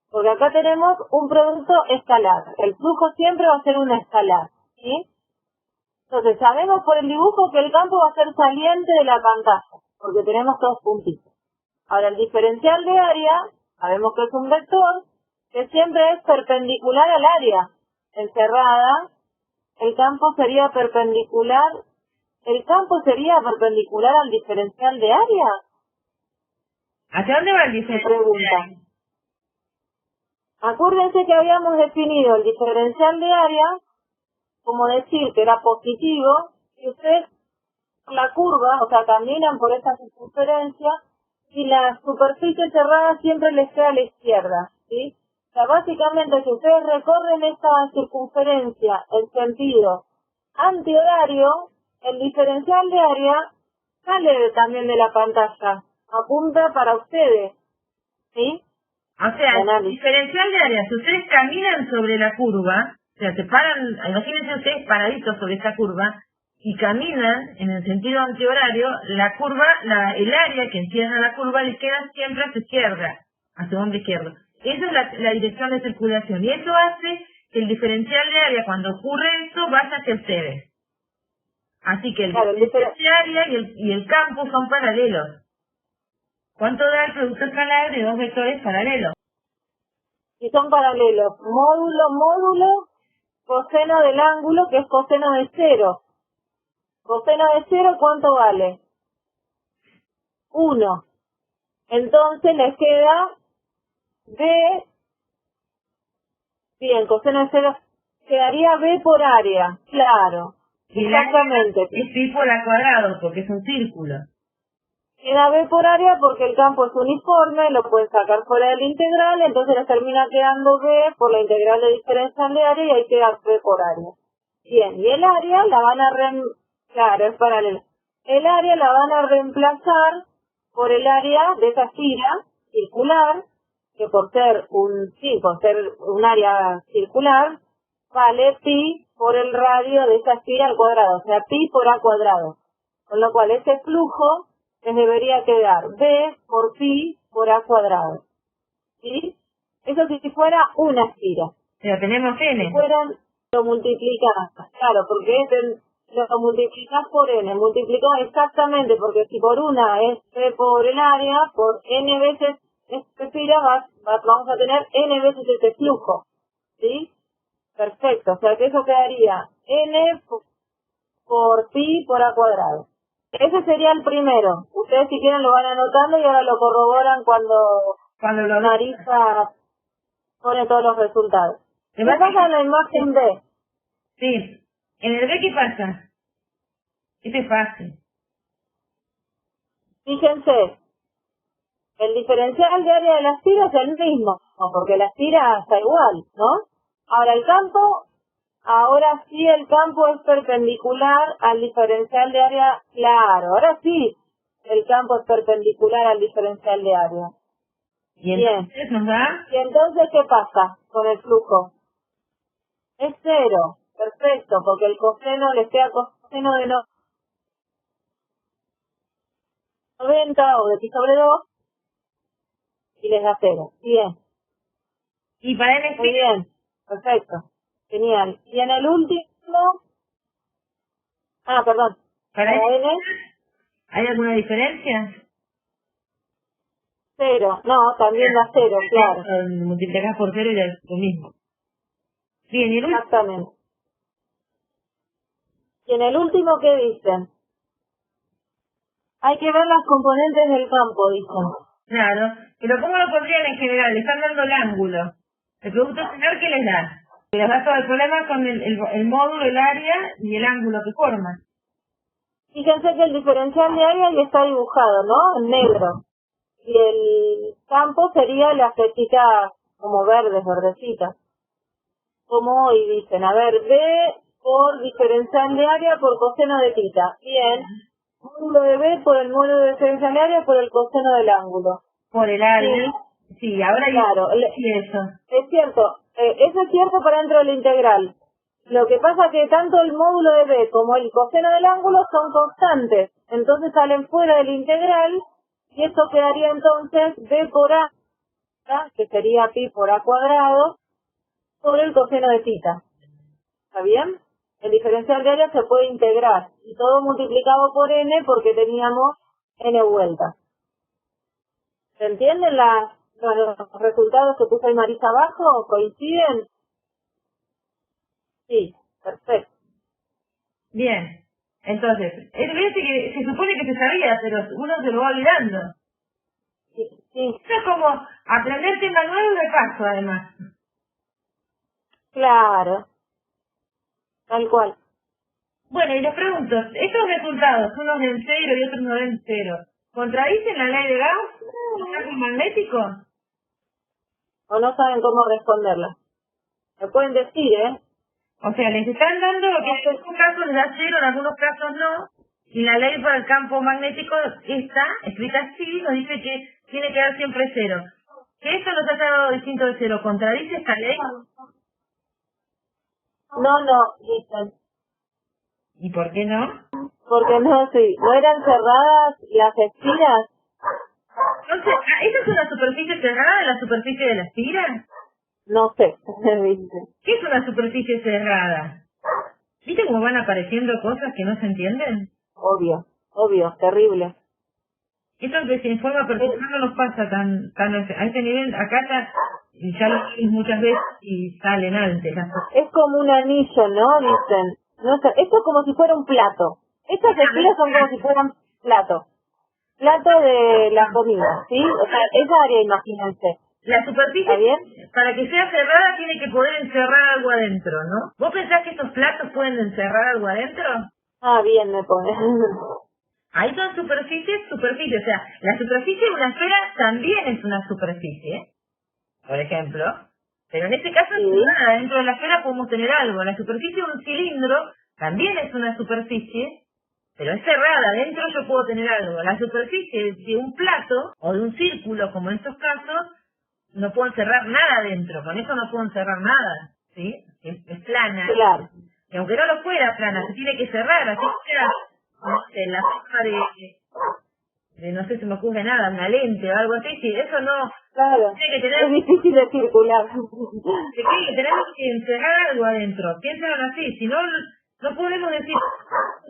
Porque acá tenemos un producto escalar. El flujo siempre va a ser un escalar, ¿sí? Entonces, sabemos por el dibujo que el campo va a ser saliente de la pantalla, porque tenemos dos puntitos. Ahora, el diferencial de área, sabemos que es un vector, que siempre es perpendicular al área encerrada. El campo sería perpendicular al diferencial de área. ¿Hacia dónde va el diferencial? Pregunta. Acuérdense que habíamos definido el diferencial de área como decir que era positivo si ustedes la curva, o sea, caminan por esta circunferencia y la superficie cerrada siempre les queda a la izquierda, ¿sí? O sea, básicamente si ustedes recorren esta circunferencia en sentido antihorario, el diferencial de área sale también de la pantalla, apunta para ustedes, ¿sí? O sea, el diferencial de área, si ustedes caminan sobre la curva, o sea, se paran, imagínense ustedes paraditos sobre esta curva, y caminan en el sentido antihorario, la curva, el área que encierra la curva les queda siempre a su izquierda, a su hombro izquierdo. Esa es la dirección de circulación, y eso hace que el diferencial de área, cuando ocurre esto, vaya hacia ustedes. Así que el diferencial de área y el campo son paralelos. ¿Cuánto da el producto escalar de dos vectores paralelos? Y son paralelos. Módulo, coseno del ángulo, que es coseno de 0. Coseno de 0, ¿cuánto vale? 1. Entonces les queda B. Bien, coseno de 0 quedaría B por área. Claro. Y exactamente. Es pi por al cuadrado, porque es un círculo. Queda B por área porque el campo es uniforme, lo pueden sacar fuera del integral, entonces les termina quedando B por la integral de diferencial de área y ahí queda B por área. Bien, y el área la van a claro, es paralelo. El área la van a reemplazar por el área de esa esfera circular, que por ser un área circular, vale pi por el radio de esa esfera al cuadrado, o sea, pi por a cuadrado. Con lo cual ese flujo les debería quedar B por pi por a cuadrado. ¿Sí? Eso si fuera una esfera. Pero tenemos n. Si fueran, lo multiplicás. Claro, porque lo multiplicás por n. Multiplicás exactamente, porque si por una es B por el área, por n veces esta esfera vamos a tener n veces este flujo. ¿Sí? Perfecto. O sea que eso quedaría n por pi por a cuadrado. Ese sería el primero. Ustedes si quieren lo van anotando y ahora lo corroboran cuando Marisa pone todos los resultados. ¿Qué pasa en la imagen B? Sí. ¿En el B qué pasa? Este es fácil. Fíjense, el diferencial de área de la esfera es el mismo, porque la esfera está igual, ¿no? Ahora Ahora sí el campo es perpendicular al diferencial de área, claro, ahora sí el campo es perpendicular al diferencial de área. ¿Y entonces nos da? ¿Y entonces qué pasa con el flujo? Es 0, perfecto, porque el coseno les queda coseno de 90 o de pi sobre 2 y les da 0. Bien. ¿Y para n? Muy bien, perfecto, genial. Y en el último... perdón. ¿Para n? ¿Hay alguna diferencia? 0, no, también da 0, claro. Multiplicás por 0 y es lo mismo. Bien, ¿y el último? Exactamente. Y en el último, ¿qué dicen? Hay que ver las componentes del campo, dicen. Claro, pero ¿cómo lo pondrían en general? Le están dando el ángulo. El producto estelar, ¿qué les da? Les da todo el problema con el módulo, el área y el ángulo que forma. Fíjense que el diferencial de área ya está dibujado, ¿no? En negro. Y el campo sería la flechita como verdes, verdecitas. Como hoy dicen, a ver, B por diferencial de área por coseno de tita. Bien. Módulo de B por el módulo de diferencial de área por el coseno del ángulo. Por el área. Sí, ahora claro, sí eso. Es cierto. Eso es cierto para dentro de la integral. Lo que pasa es que tanto el módulo de B como el coseno del ángulo son constantes. Entonces salen fuera de la integral y esto quedaría entonces B por A, que sería pi por A cuadrado, por el coseno de tita. ¿Está bien? El diferencial de área se puede integrar y todo multiplicado por n porque teníamos n vueltas. ¿Se entienden los resultados que puso ahí Marisa abajo? ¿Coinciden? Sí, perfecto. Bien, entonces, es que se supone que se sabía, pero uno se lo va olvidando. Sí, sí. Esto es como aprender tema nuevo de paso, además. Claro, tal cual. Bueno, y les pregunto, estos resultados, unos den 0 y otros no den 0, ¿contradicen la ley de Gauss, el campo magnético? O no saben cómo responderla. Lo pueden decir, ¿eh? O sea, les están dando lo que en algunos casos les da 0, en algunos casos no, y la ley para el campo magnético está escrita así, nos dice que tiene que dar siempre 0. Que esto nos haya dado distinto de 0, ¿contradice esta ley? No, dicen. ¿Y por qué no? Porque no eran cerradas las espiras. Entonces, ¿esa es una superficie cerrada de la superficie de la espira? No sé, dice. ¿Qué es una superficie cerrada? ¿Viste cómo van apareciendo cosas que no se entienden? Obvio, terrible. Entonces, en forma particular no nos pasa tan a este nivel. Acá ya lo vimos muchas veces y salen antes las cosas. Es como un anillo, ¿no? Dicen. No sé, esto es como si fuera un plato. Estas espiras son como si fueran plato. Plato de la comida, ¿sí? O sea, esa área, imagínense. La superficie, ¿Está bien? para que sea cerrada, tiene que poder encerrar algo adentro, ¿no? ¿Vos pensás que estos platos pueden encerrar algo adentro? Ah, bien me pone. Ahí son superficies. O sea, la superficie de una esfera también es una superficie, por ejemplo. Pero en este caso, Sí. dentro de la esfera podemos tener algo. La superficie de un cilindro también es una superficie, pero es cerrada. Dentro yo puedo tener algo. La superficie de un plato o de un círculo, como en estos casos, no puedo encerrar nada dentro. Con eso no puedo encerrar nada, ¿sí? Es plana. Claro. Y aunque no lo fuera plana, se tiene que cerrar. Así que sea, no sé, la forma de no sé, se me ocurre nada, una lente o algo así. Si eso no... Claro. Tiene que tener... Es difícil de circular. Tenemos que encerrar algo adentro. Piénsenlo así. Si no, no podemos decir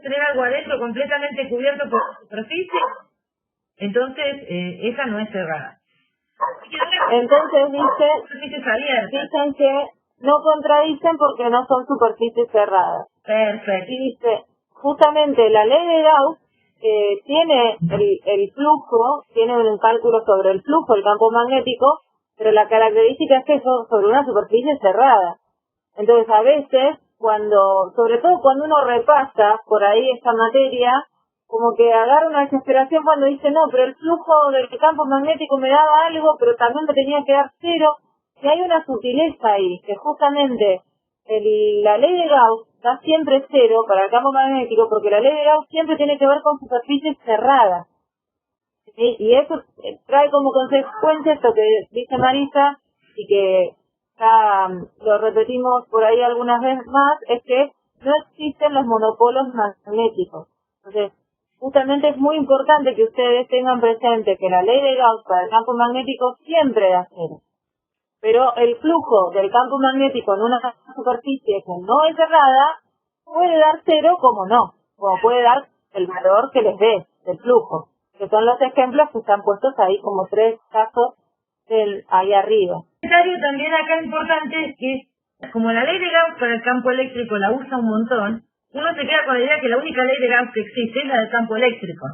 tener algo adentro completamente cubierto por la superficie. Entonces, esa no es cerrada. Entonces Superficies abiertas. dicen que no contradicen porque no son superficies cerradas. Perfecto. Y dice, justamente la ley de Gauss tiene el flujo, tiene un cálculo sobre el flujo, el campo magnético, pero la característica es que es sobre una superficie cerrada. Entonces a veces, sobre todo cuando uno repasa por ahí esta materia, como que agarra una desesperación cuando dice, no, pero el flujo del campo magnético me daba algo, pero también me tenía que dar 0. Y hay una sutileza ahí, que justamente la ley de Gauss da siempre 0 para el campo magnético, porque la ley de Gauss siempre tiene que ver con superficies cerradas. ¿Sí? Y eso trae como consecuencia esto que dice Marisa, y que ya lo repetimos por ahí algunas veces más, es que no existen los monopolos magnéticos. Entonces, justamente es muy importante que ustedes tengan presente que la ley de Gauss para el campo magnético siempre da 0. Pero el flujo del campo magnético en una superficie que no es cerrada puede dar 0 como no, como puede dar el valor que les dé del flujo, que son los ejemplos que están puestos ahí como 3 casos ahí arriba. Un comentario también acá importante es que, como la ley de Gauss para el campo eléctrico la usa un montón, uno se queda con la idea que la única ley de Gauss que existe es la del campo eléctrico.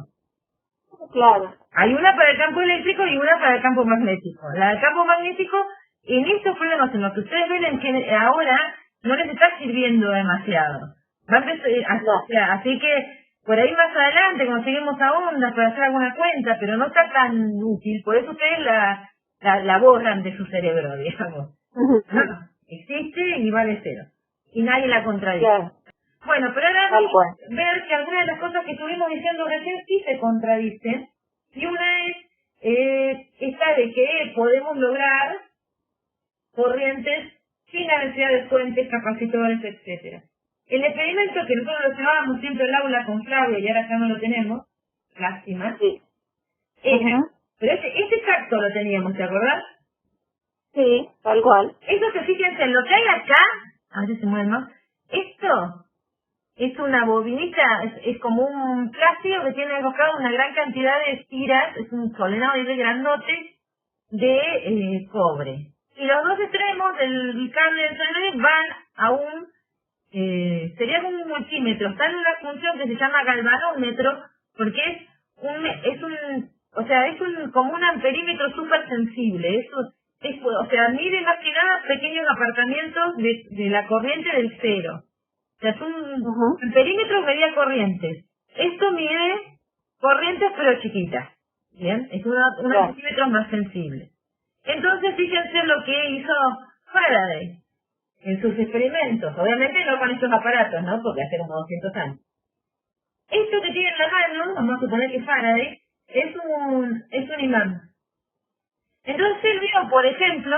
Claro. Hay una para el campo eléctrico y una para el campo magnético. La del campo magnético, en estos problemas en los que ustedes ven ahora, no les está sirviendo demasiado. O sea, así que por ahí más adelante conseguimos a ondas para hacer alguna cuenta, pero no está tan útil. Por eso ustedes la borran de su cerebro, digamos. No, existe y vale cero. Y nadie la contradice. Claro. Bueno, pero ahora ver que algunas de las cosas que estuvimos diciendo recién sí se contradicen. Y una es esta de que podemos lograr corrientes sin la necesidad de fuentes, capacitores, etcétera. El experimento que nosotros lo llevábamos siempre al aula con Flavia y ahora ya no lo tenemos, lástima. Sí. Pero este exacto lo teníamos, ¿te acordás? Sí, tal cual. Eso que fíjense, lo que hay acá, a ver si se mueve más, esto es una bobinita, es como un plástico que tiene alojado una gran cantidad de estiras, es un solenoide grandote de cobre. Y los dos extremos del cable del solenoide van a sería como un multímetro, está en una función que se llama galvanómetro, porque es como un amperímetro súper sensible, o sea, mide más que nada pequeños apartamientos de la corriente del cero. O sea, es un perímetro medía corrientes. Esto mide corrientes pero chiquitas. ¿Bien? Es unos centímetros más sensible. Entonces, fíjense lo que hizo Faraday en sus experimentos. Obviamente no con estos aparatos, ¿no? Porque hace como 200 años. Esto que tiene en la mano, vamos a suponer que Faraday, es un imán. Entonces él vio, por ejemplo,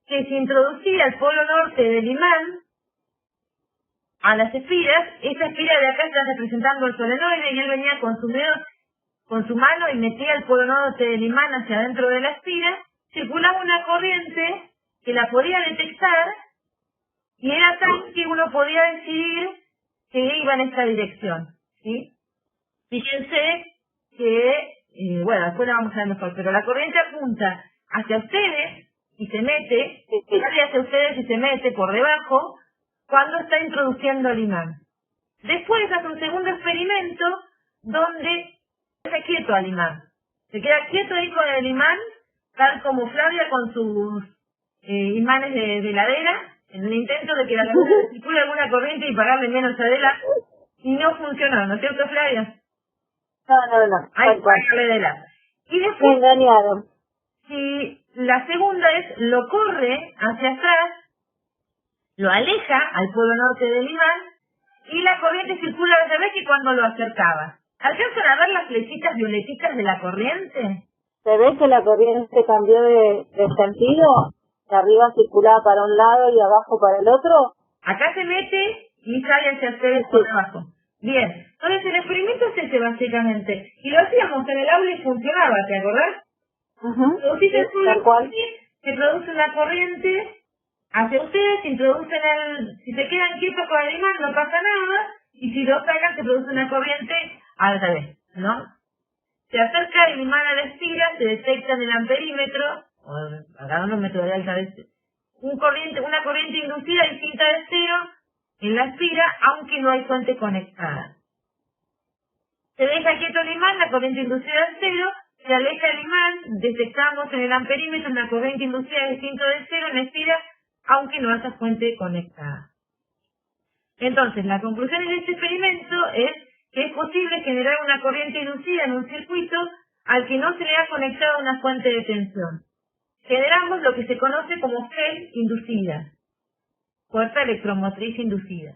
que si introducía el polo norte del imán a las espiras, esta espira de acá está representando el solenoide y él venía con sus dedos, con su mano y metía el polo norte del imán hacia adentro de la espira, circulaba una corriente que la podía detectar y era tal que uno podía decidir que iba en esta dirección, ¿sí? Fíjense que, bueno, después la vamos a ver mejor, pero la corriente apunta hacia ustedes y se mete, hacia ustedes y se mete por debajo cuando está introduciendo el imán. Después hace un segundo experimento donde se quieto al imán. Se queda quieto ahí con el imán, tal como Flavia con sus imanes de heladera, en el intento de que la heladera circule alguna corriente y pagarle menos a Adela, y no funcionó, ¿no es cierto, Flavia? No. Hay que pagarle de la. Y después, me engañaron. Si la segunda es, lo corre hacia atrás, lo aleja al polo norte del imán, y la corriente circula al revés que cuando lo acercaba. ¿Alcanzan a ver las flechitas violetitas de la corriente? ¿Se ve que la corriente cambió de sentido? De arriba circulaba para un lado y abajo para el otro. Acá se mete y sale hacia ustedes por abajo. Bien, entonces el experimento es ese básicamente. Y lo hacíamos en el aula y funcionaba, ¿te acordás? Tal cual. Se produce una corriente hacia ustedes, si se quedan quietos con el imán no pasa nada, y si lo sacan se produce una corriente al revés, ¿no? Se acerca el imán a la espira, se detecta en el amperímetro, o a galvanómetro de alta una corriente inducida distinta de cero en la espira, aunque no hay fuente conectada. Se deja quieto el imán, la corriente inducida es cero, se aleja el imán, detectamos en el amperímetro una corriente inducida distinta de cero en la espira, aunque no haya fuente conectada. Entonces, la conclusión de este experimento es que es posible generar una corriente inducida en un circuito al que no se le ha conectado una fuente de tensión. Generamos lo que se conoce como FEL inducida, fuerza electromotriz inducida.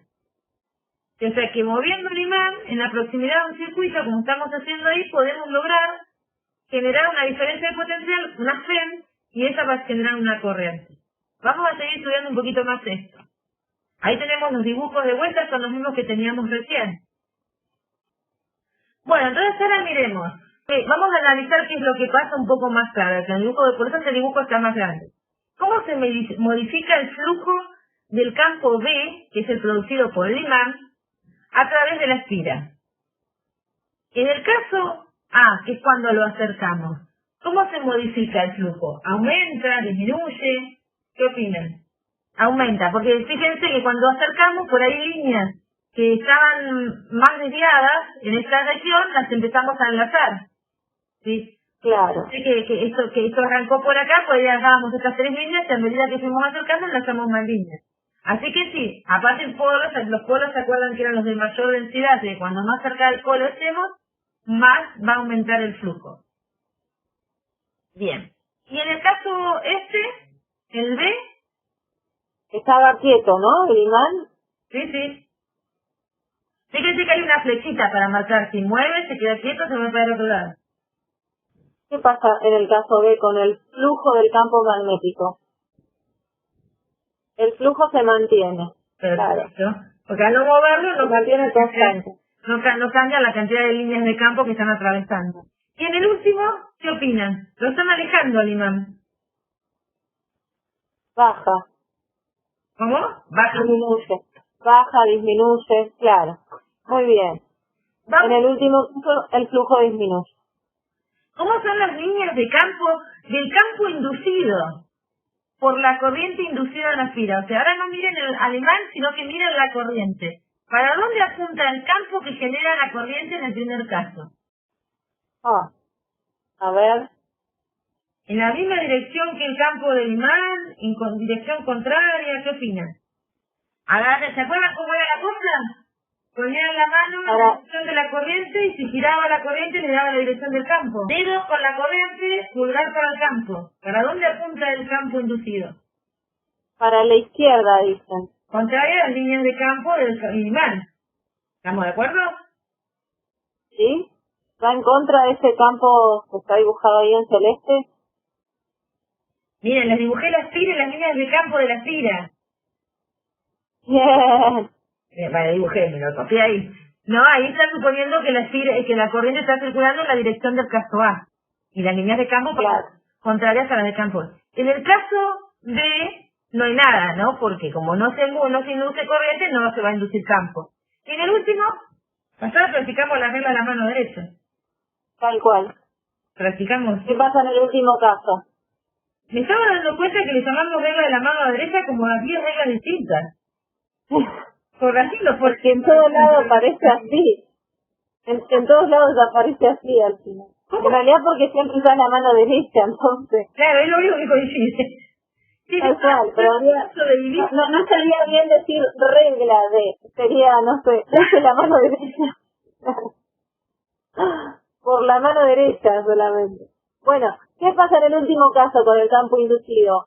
O sea que moviendo el imán en la proximidad de un circuito, como estamos haciendo ahí, podemos lograr generar una diferencia de potencial, una FEM, y esa va a generar una corriente. Vamos a seguir estudiando un poquito más esto. Ahí tenemos los dibujos de vuelta, son los mismos que teníamos recién. Bueno, entonces ahora miremos. Vamos a analizar qué es lo que pasa un poco más claro. Por eso este dibujo está más grande. ¿Cómo se modifica el flujo del campo B, que es el producido por el imán, a través de la espira? En el caso A, que es cuando lo acercamos, ¿cómo se modifica el flujo? ¿Aumenta? ¿Disminuye? ¿Qué opinan? Aumenta, porque fíjense que cuando acercamos por ahí líneas que estaban más desviadas en esta región, las empezamos a enlazar. ¿sí? Claro. Así que esto arrancó por acá, pues ya dejábamos estas 3 líneas y a medida que fuimos acercando lanzamos más líneas. Así que sí, aparte los polos se acuerdan que eran los de mayor densidad, que cuando más cerca del polo estemos, más va a aumentar el flujo. Bien. Y en el caso el B, Estaba quieto, ¿no? El imán. sí. Fíjense que hay una flechita para marcar si mueve, se queda quieto, se mueve para el otro lado. ¿Qué pasa en el caso B con el flujo del campo magnético? El flujo se mantiene. Perfecto. Claro. Porque al no moverlo, Se mantiene constante. no cambia la cantidad de líneas de campo que están atravesando. Y en el último, ¿qué opinan? Lo están alejando al imán. Baja. ¿Cómo? Baja. Disminuye. Baja, disminuye. Claro. Muy bien. En el último caso, el flujo disminuye. ¿Cómo son las líneas de campo del campo inducido por la corriente inducida en la fibra? O sea, ahora no miren al imán, sino que miren la corriente. ¿Para dónde apunta el campo que genera la corriente en el primer caso? A ver. ¿En la misma dirección que el campo del imán? ¿En dirección contraria? ¿Qué opinan? ¿Se acuerdan cómo era la cosa? Ponían la mano en la dirección de la corriente y si giraba la corriente le daba la dirección del campo. Dedos con la corriente, pulgar para el campo. ¿Para dónde apunta el campo inducido? Para la izquierda, dicen. Contraria a las líneas de campo del imán. ¿Estamos de acuerdo? ¿Sí? ¿Va en contra de ese campo que está dibujado ahí en celeste? Miren, les dibujé la esfera y las líneas de campo de la esfera. Bien. Vale, dibujé, me lo copié ahí. No, ahí está suponiendo que la corriente está circulando en la dirección del caso A. Y las líneas de campo contrarias a las de campo. En el caso B no hay nada, ¿no? Porque como no se induce corriente, no se va a inducir campo. Y en el último, nosotros practicamos la regla de la mano derecha. Tal cual. Practicamos. ¿Qué pasa en el último caso? Me estaba dando cuenta que le llamamos regla de la mano derecha como a 10 reglas distintas. Porque en todos lados aparece así. En todos lados aparece así al final. ¿Cómo? En realidad porque siempre usa la mano derecha, entonces. Claro, es lo único que coincide. Sí, tal cual, pero no sería bien decir regla sería, no sé, use la mano derecha. Por la mano derecha solamente. Bueno, ¿qué pasa en el último caso con el campo inducido?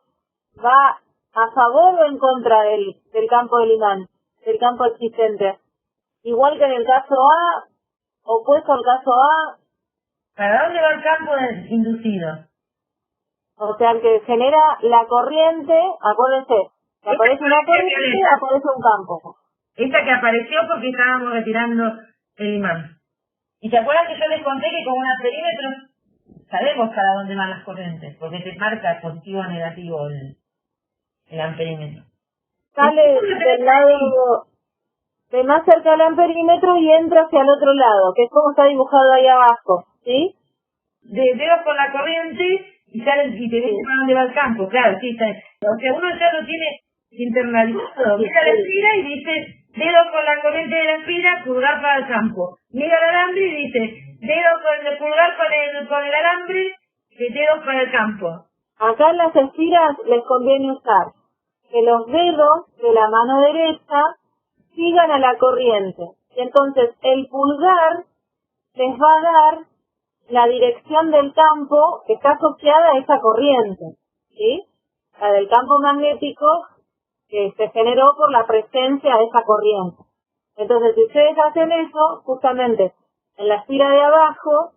¿Va a favor o en contra del campo del imán, del campo existente? Igual que en el caso A, opuesto al caso A. ¿Para dónde va el campo inducido? O sea, el que genera la corriente, acuérdense, que aparece una corriente, aparece un campo. Esta que apareció porque estábamos retirando el imán. ¿Y se acuerdan que yo les conté que con un amperímetro sabemos para dónde van las corrientes? Porque te marca positivo o negativo el amperímetro. Sale del lado de más cerca del amperímetro y entra hacia el otro lado, que es como está dibujado ahí abajo, ¿sí? Dedos con la corriente y te dice para dónde va el campo, claro, sí, está. O sea, uno ya lo tiene internalizado. Mira la esfera y dice, dedos con la corriente de la esfera, pulgar para el campo. Mira el alambre y dice, dedos con el pulgar con el alambre, dedos para el campo. Acá en las esferas les conviene usar que los dedos de la mano derecha sigan a la corriente. Y entonces el pulgar les va a dar la dirección del campo que está asociada a esa corriente, ¿sí? La del campo magnético que se generó por la presencia de esa corriente. Entonces, si ustedes hacen eso, justamente en la esfera de abajo,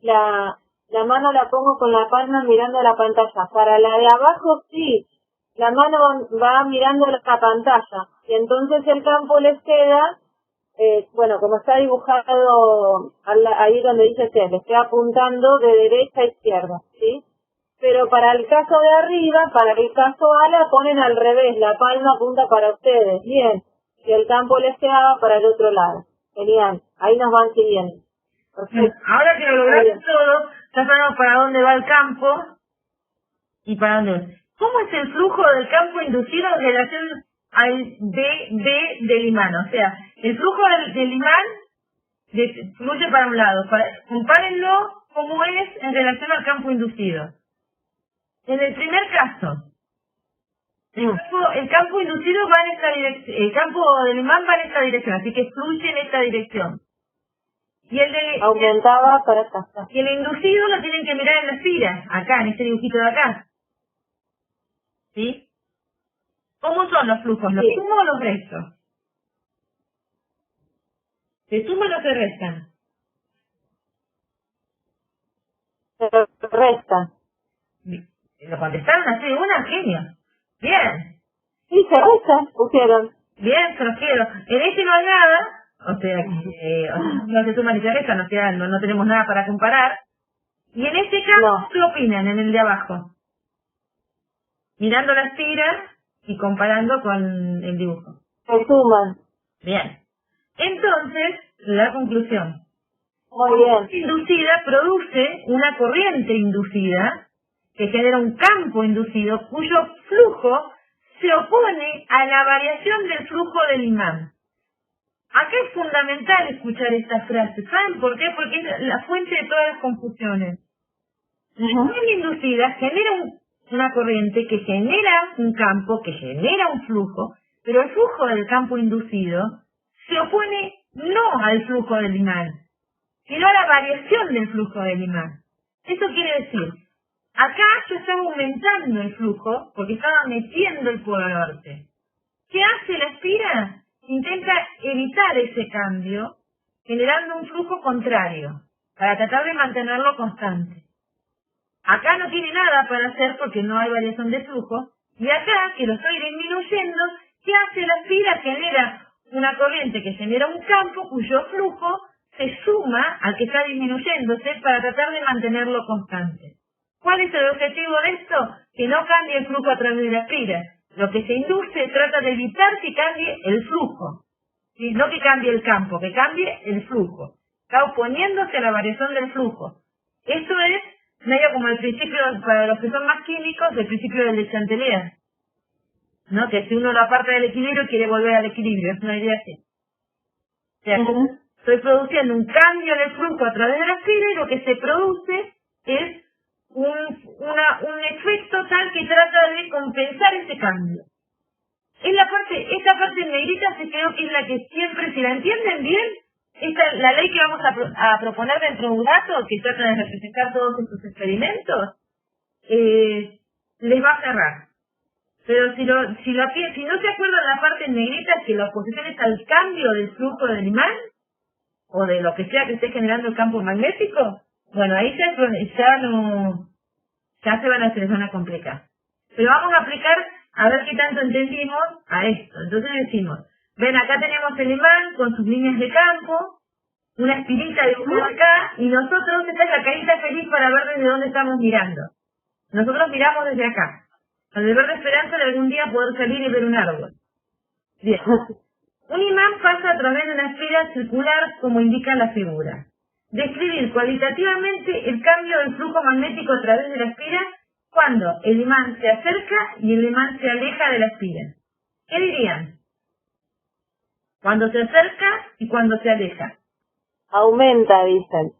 la mano la pongo con la palma mirando la pantalla. Para la de abajo, sí, la mano va mirando la pantalla. Y entonces el campo les queda, como está dibujado ahí donde dice C, les queda apuntando de derecha a izquierda, ¿sí? Pero para el caso de arriba, para el caso A, la ponen al revés, la palma apunta para ustedes, bien, y el campo les quedaba para el otro lado. Genial, ahí nos van siguiendo. Perfecto. Ahora que lo lograste todo, ya sabemos para dónde va el campo y para dónde va. ¿Cómo es el flujo del campo inducido en relación al B del imán? O sea, el flujo del imán fluye para un lado. Compárenlo como es en relación al campo inducido. En el primer caso, el campo inducido va en esta dirección, el campo del imán va en esta dirección, así que fluye en esta dirección. Y el de aumentaba para acá. y el inducido lo tienen que mirar en la espira, acá, en este dibujito de acá. ¿Sí? ¿Cómo son los flujos? ¿Los sumo o los resto? ¿Se suman o se restan? Se resta. Lo contestaron así de una, genio. Bien. Sí, se resta, pusieron. Bien, se los quiero. En este no hay nada, o sea, no se suman ni se restan, o sea, no tenemos nada para comparar. Y en este caso, No. ¿qué opinan en el de abajo? Mirando las tiras y comparando con el dibujo. Se suman. Bien. Entonces, la conclusión. Muy bien. Inducida produce una corriente inducida que genera un campo inducido cuyo flujo se opone a la variación del flujo del imán. Acá es fundamental escuchar esta frase. ¿Saben por qué? Porque es la fuente de todas las confusiones. La corriente inducida genera una corriente que genera un campo, que genera un flujo, pero el flujo del campo inducido se opone no al flujo del imán, sino a la variación del flujo del imán. Eso quiere decir, acá yo estaba aumentando el flujo porque estaba metiendo el polo norte. ¿Qué hace la espira? Intenta evitar ese cambio generando un flujo contrario para tratar de mantenerlo constante. Acá no tiene nada para hacer porque no hay variación de flujo y acá, que lo estoy disminuyendo, ¿qué hace la espira? Genera una corriente que genera un campo cuyo flujo se suma al que está disminuyéndose para tratar de mantenerlo constante. ¿Cuál es el objetivo de esto? Que no cambie el flujo a través de la espira. Lo que se induce trata de evitar que cambie el flujo. ¿Sí? No que cambie el campo, que cambie el flujo. Está oponiéndose a la variación del flujo. Esto es medio como el principio, para los que son más químicos, el principio del de Chantelier. ¿No? Que si uno lo aparta del equilibrio, quiere volver al equilibrio. Es una idea así. O sea, estoy produciendo un cambio en el flujo a través de la espira y lo que se produce es un efecto tal que trata de compensar ese cambio. Esta parte en negrita se creo que es la que siempre, si la entienden bien, la ley que vamos a proponer dentro de un rato, que trata de representar todos estos experimentos, les va a cerrar. Pero si no se acuerdan la parte en negrita, que la oposición es al cambio del flujo del imán, o de lo que sea que esté generando el campo magnético, bueno, ahí ya se van a complicar. Pero vamos a aplicar, a ver qué tanto entendimos a esto. Entonces decimos, ven, acá tenemos el imán con sus líneas de campo, una espirita dibujada acá, y nosotros, esta es la carita feliz para ver desde dónde estamos mirando. Nosotros miramos desde acá, con el verde esperanza de algún día poder salir y ver un árbol. Bien. Un imán pasa a través de una esfera circular como indica la figura. Describir cualitativamente el cambio del flujo magnético a través de la esfera cuando el imán se acerca y el imán se aleja de la esfera. ¿Qué dirían? Cuando se acerca y cuando se aleja. Aumenta, dicen.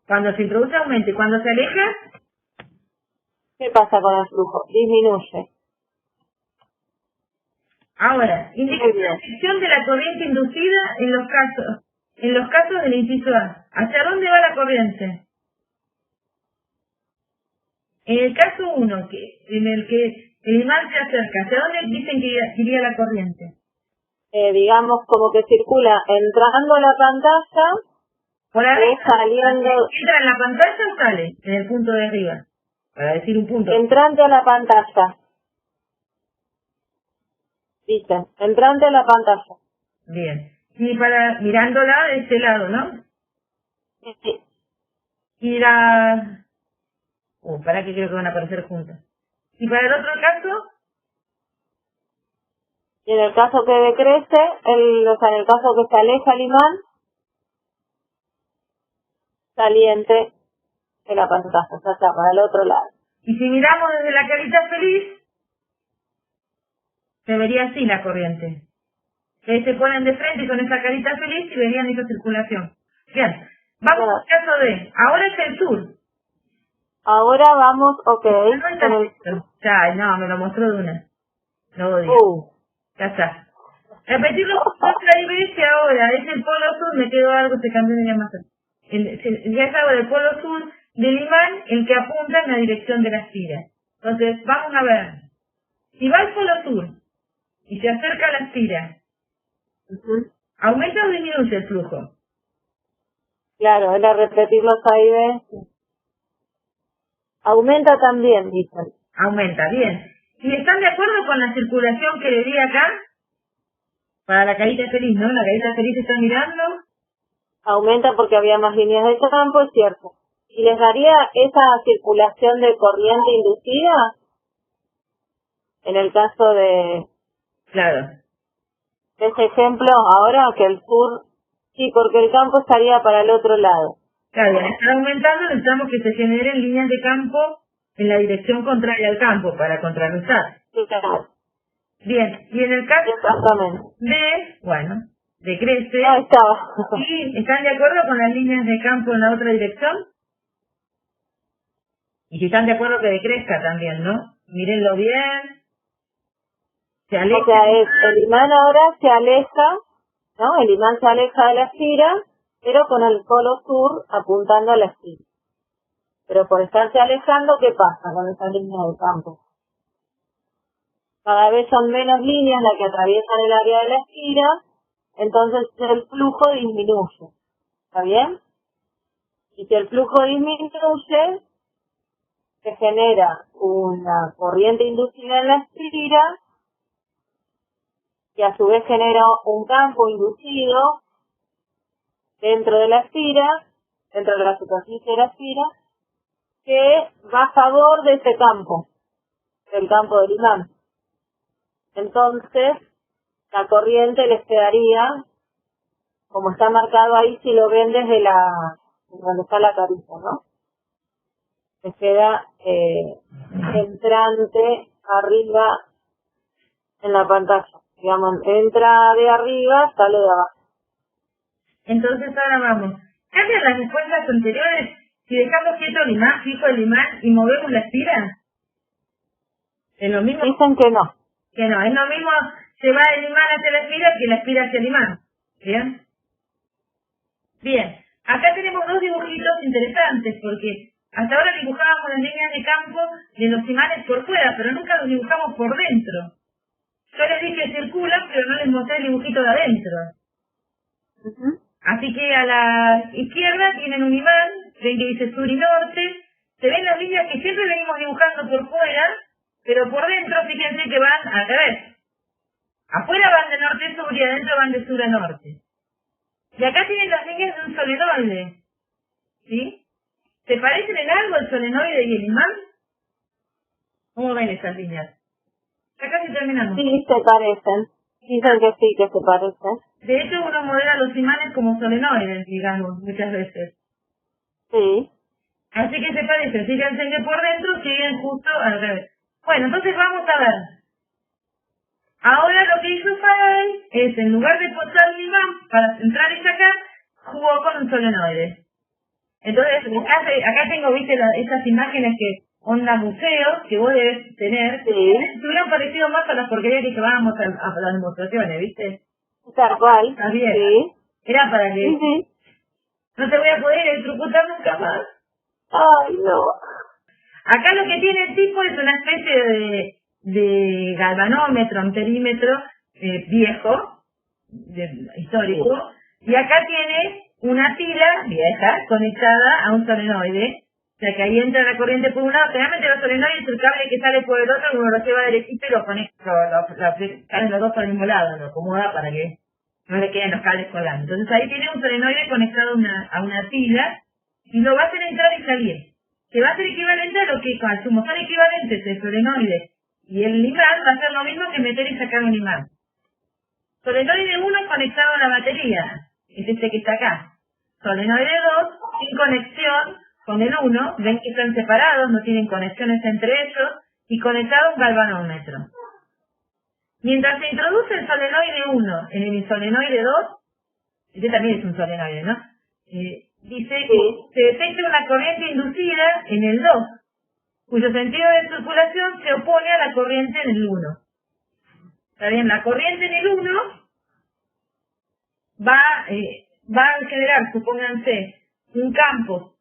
Cuando se introduce aumenta y cuando se aleja, ¿Qué pasa con el flujo? Disminuye. ahora, indica la dirección de la corriente inducida en los casos del inciso A. ¿Hacia dónde va la corriente? En el caso 1, en el que el imán se acerca, ¿hacia dónde dicen que iría la corriente? Digamos como que circula entrando a la pantalla, Por arriba, saliendo, ¿entra en la pantalla o sale en el punto de arriba? Para decir un punto. entrante a la pantalla. Dice, entrante a la pantalla. Bien. Y mirándola de este lado, ¿no? Sí. Y para que creo que van a aparecer juntas. Y para el otro caso, Y en el caso que decrece, en el caso que se aleja el imán, saliente de la pantalla, o sea, para el otro lado. y si miramos desde la carita feliz, se vería así la corriente. Se ponen de frente con esa carita feliz y verían esa circulación. Bien, Vamos al caso D. Ahora es el sur. Ahora vamos, ok. No está esto. Ya, no, me lo mostró de una. Lo odio. Ya está. Repetirlo otra vez ahora. Es el polo sur, me quedó algo, se cambió de llamación. Ya es ahora el polo sur del imán, el que apunta en la dirección de la estira. Entonces, vamos a ver. Si va al polo sur y se acerca a la estira, ¿aumenta o disminuye el flujo? Claro, era repetir los A y B. Aumenta también, dicen. Aumenta, bien. ¿Y están de acuerdo con la circulación que le di acá? Para la carita feliz, ¿no? La carita feliz está mirando. Aumenta porque había más líneas de campo, es cierto. ¿Y les daría esa circulación de corriente inducida? En el caso de Claro. ese ejemplo, ahora que el sur, sí, porque el campo estaría para el otro lado. Claro, al estar aumentando necesitamos que se generen líneas de campo en la dirección contraria al campo para contrarrestar. Sí, claro. Bien, y en el caso Exactamente. de, bueno, decrece. Ahí estaba. ¿Y están de acuerdo con las líneas de campo en la otra dirección? Y si están de acuerdo que decrezca también, ¿no? Mírenlo bien. Se aleja. O sea, el imán ahora se aleja, ¿no? El imán se aleja de la estira, pero con el polo sur apuntando a la estira. Pero por estarse alejando, ¿qué pasa con esa línea de campo? Cada vez son menos líneas las que atraviesan el área de la estira, entonces el flujo disminuye. ¿Está bien? Y si el flujo disminuye, se genera una corriente inducida en la estira, que a su vez genera un campo inducido dentro de la estira, dentro de la superficie de la estira, que va a favor de ese campo, del campo del imán. Entonces, la corriente les quedaría, como está marcado ahí, si lo ven desde donde está la carita, ¿no? Les queda entrante arriba en la pantalla. Digamos, entra de arriba, sale de abajo. Entonces ahora vamos. ¿Cambian las respuestas anteriores si dejamos quieto el imán, fijo el imán y movemos la estira? ¿Es lo mismo? Dicen que no. Que no, es lo mismo llevar el imán hacia la estira que la estira hacia el imán. ¿Bien? Bien. Acá tenemos dos dibujitos interesantes porque hasta ahora dibujábamos las líneas de campo de los imanes por fuera, pero nunca los dibujamos por dentro. Yo les dije circulan, pero no les mostré el dibujito de adentro. Así que a la izquierda tienen un imán, ven que dice sur y norte, se ven las líneas que siempre venimos dibujando por fuera, pero por dentro fíjense que van al revés. Afuera van de norte a sur y adentro van de sur a norte. Y acá tienen las líneas de un solenoide. ¿Sí? ¿Se parecen en algo el solenoide y el imán? ¿Cómo ven esas líneas? Ya casi terminamos. Sí, se parecen. Dicen que sí, que se parecen. De hecho, uno modela los imanes como solenoides, digamos, muchas veces. Sí. Así que se parecen. Fíjense que por dentro siguen justo al revés. Bueno, entonces vamos a ver. Ahora lo que hizo Faraday es, en lugar de posar el imán para centrar y sacar, jugó con un solenoide. Entonces, acá tengo, viste, esas imágenes que onda museos que vos debes tener. Sí. Te hubieran parecido más a las porquerías que llevábamos a las demostraciones, ¿viste? Tal cual. Está bien. Sí. Era para que Sí. no te voy a poder electrocutar nunca más. Ay, no. Acá lo que tiene el tipo es una especie de galvanómetro, amperímetro viejo, histórico, y acá tiene una pila vieja conectada a un solenoide, o sea que ahí entra la corriente por un lado. Generalmente los solenoides, el cable que sale por el otro, uno lo lleva derechito y lo conecta, salen los dos por el mismo lado, lo acomoda para que no le queden los cables colgando. Entonces ahí tiene un solenoide conectado a una pila y lo va a hacer entrar y salir. Que va a ser equivalente a lo que, como son equivalentes el solenoide y el imán, va a ser lo mismo que meter y sacar un imán. Solenoide 1 conectado a la batería, es este que está acá. Solenoide 2 sin conexión con el 1, ven que están separados, no tienen conexiones entre ellos, y conectado a un galvanómetro. Mientras se introduce el solenoide 1 en el solenoide 2, este también es un solenoide, ¿no? dice que se detecta una corriente inducida en el 2, cuyo sentido de circulación se opone a la corriente en el 1. Está bien, la corriente en el 1 va a generar, supónganse, un campo,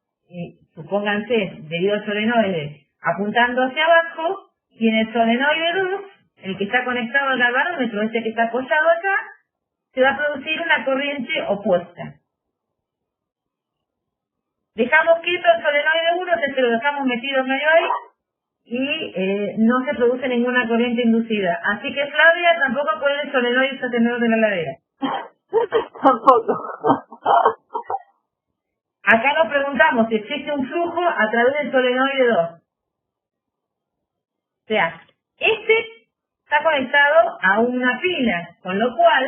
supónganse, debido al solenoide, apuntando hacia abajo, y en el solenoide 2, el que está conectado al galvanómetro, este que está apoyado acá, se va a producir una corriente opuesta. Dejamos quieto el solenoide 1, se lo dejamos metido medio ahí, y no se produce ninguna corriente inducida. Así que Flavia tampoco puede el solenoide sostenedor de la heladera. Tampoco. Acá nos preguntamos si existe un flujo a través del solenoide 2. O sea, este está conectado a una pila, con lo cual,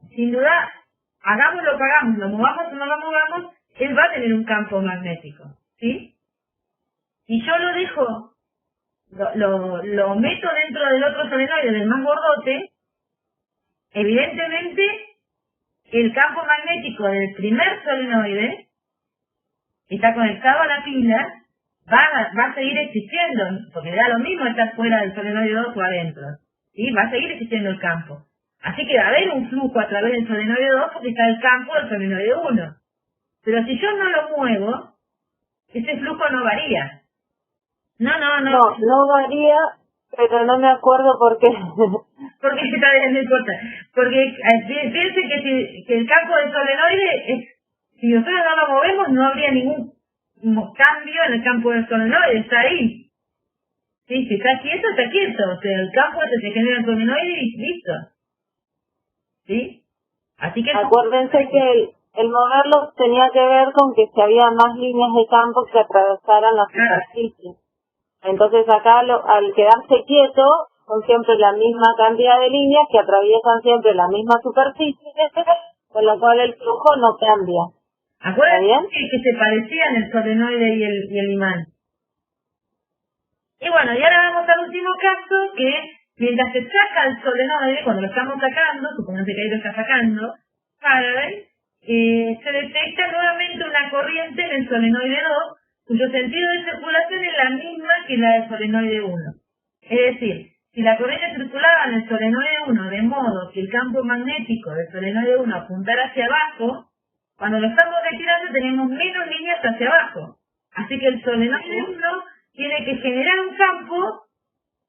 sin duda, hagamos lo que hagamos, lo movamos o no lo movamos, él va a tener un campo magnético, ¿sí? Si yo lo dejo, lo meto dentro del otro solenoide, del más gordote, evidentemente el campo magnético del primer solenoide, que está conectado a la pila, va a seguir existiendo, porque da lo mismo estar fuera del solenoide 2 o adentro, ¿sí? Va a seguir existiendo el campo. Así que va a haber un flujo a través del solenoide 2 porque está el campo del solenoide 1. Pero si yo no lo muevo, ese flujo no varía. No varía, pero no me acuerdo por qué. Porque está bien, no importa. Porque piense que el campo del solenoide, si nosotros no lo movemos, no habría ningún cambio en el campo del solenoide, está ahí. Sí, si está quieto, está quieto. O sea, el campo se genera el solenoide y listo. ¿Sí? Así que acuérdense que el moverlo tenía que ver con que si había más líneas de campo que atravesaran la superficie. Entonces acá al quedarse quieto son siempre la misma cantidad de líneas que atraviesan siempre la misma superficie, con lo cual el flujo no cambia. Acuérdense que se parecían el solenoide y el imán. Y bueno, y ahora vamos al último caso, que mientras se saca el solenoide, cuando lo estamos sacando, supongamos que ahí lo está sacando, Faraday, se detecta nuevamente una corriente en el solenoide 2, cuyo sentido de circulación es la misma que la del solenoide 1. Es decir, si la corriente circulaba en el solenoide 1 de modo que el campo magnético del solenoide 1 apuntara hacia abajo, cuando lo estamos retirando tenemos menos líneas hacia abajo. Así que el solenoide 1 tiene que generar un campo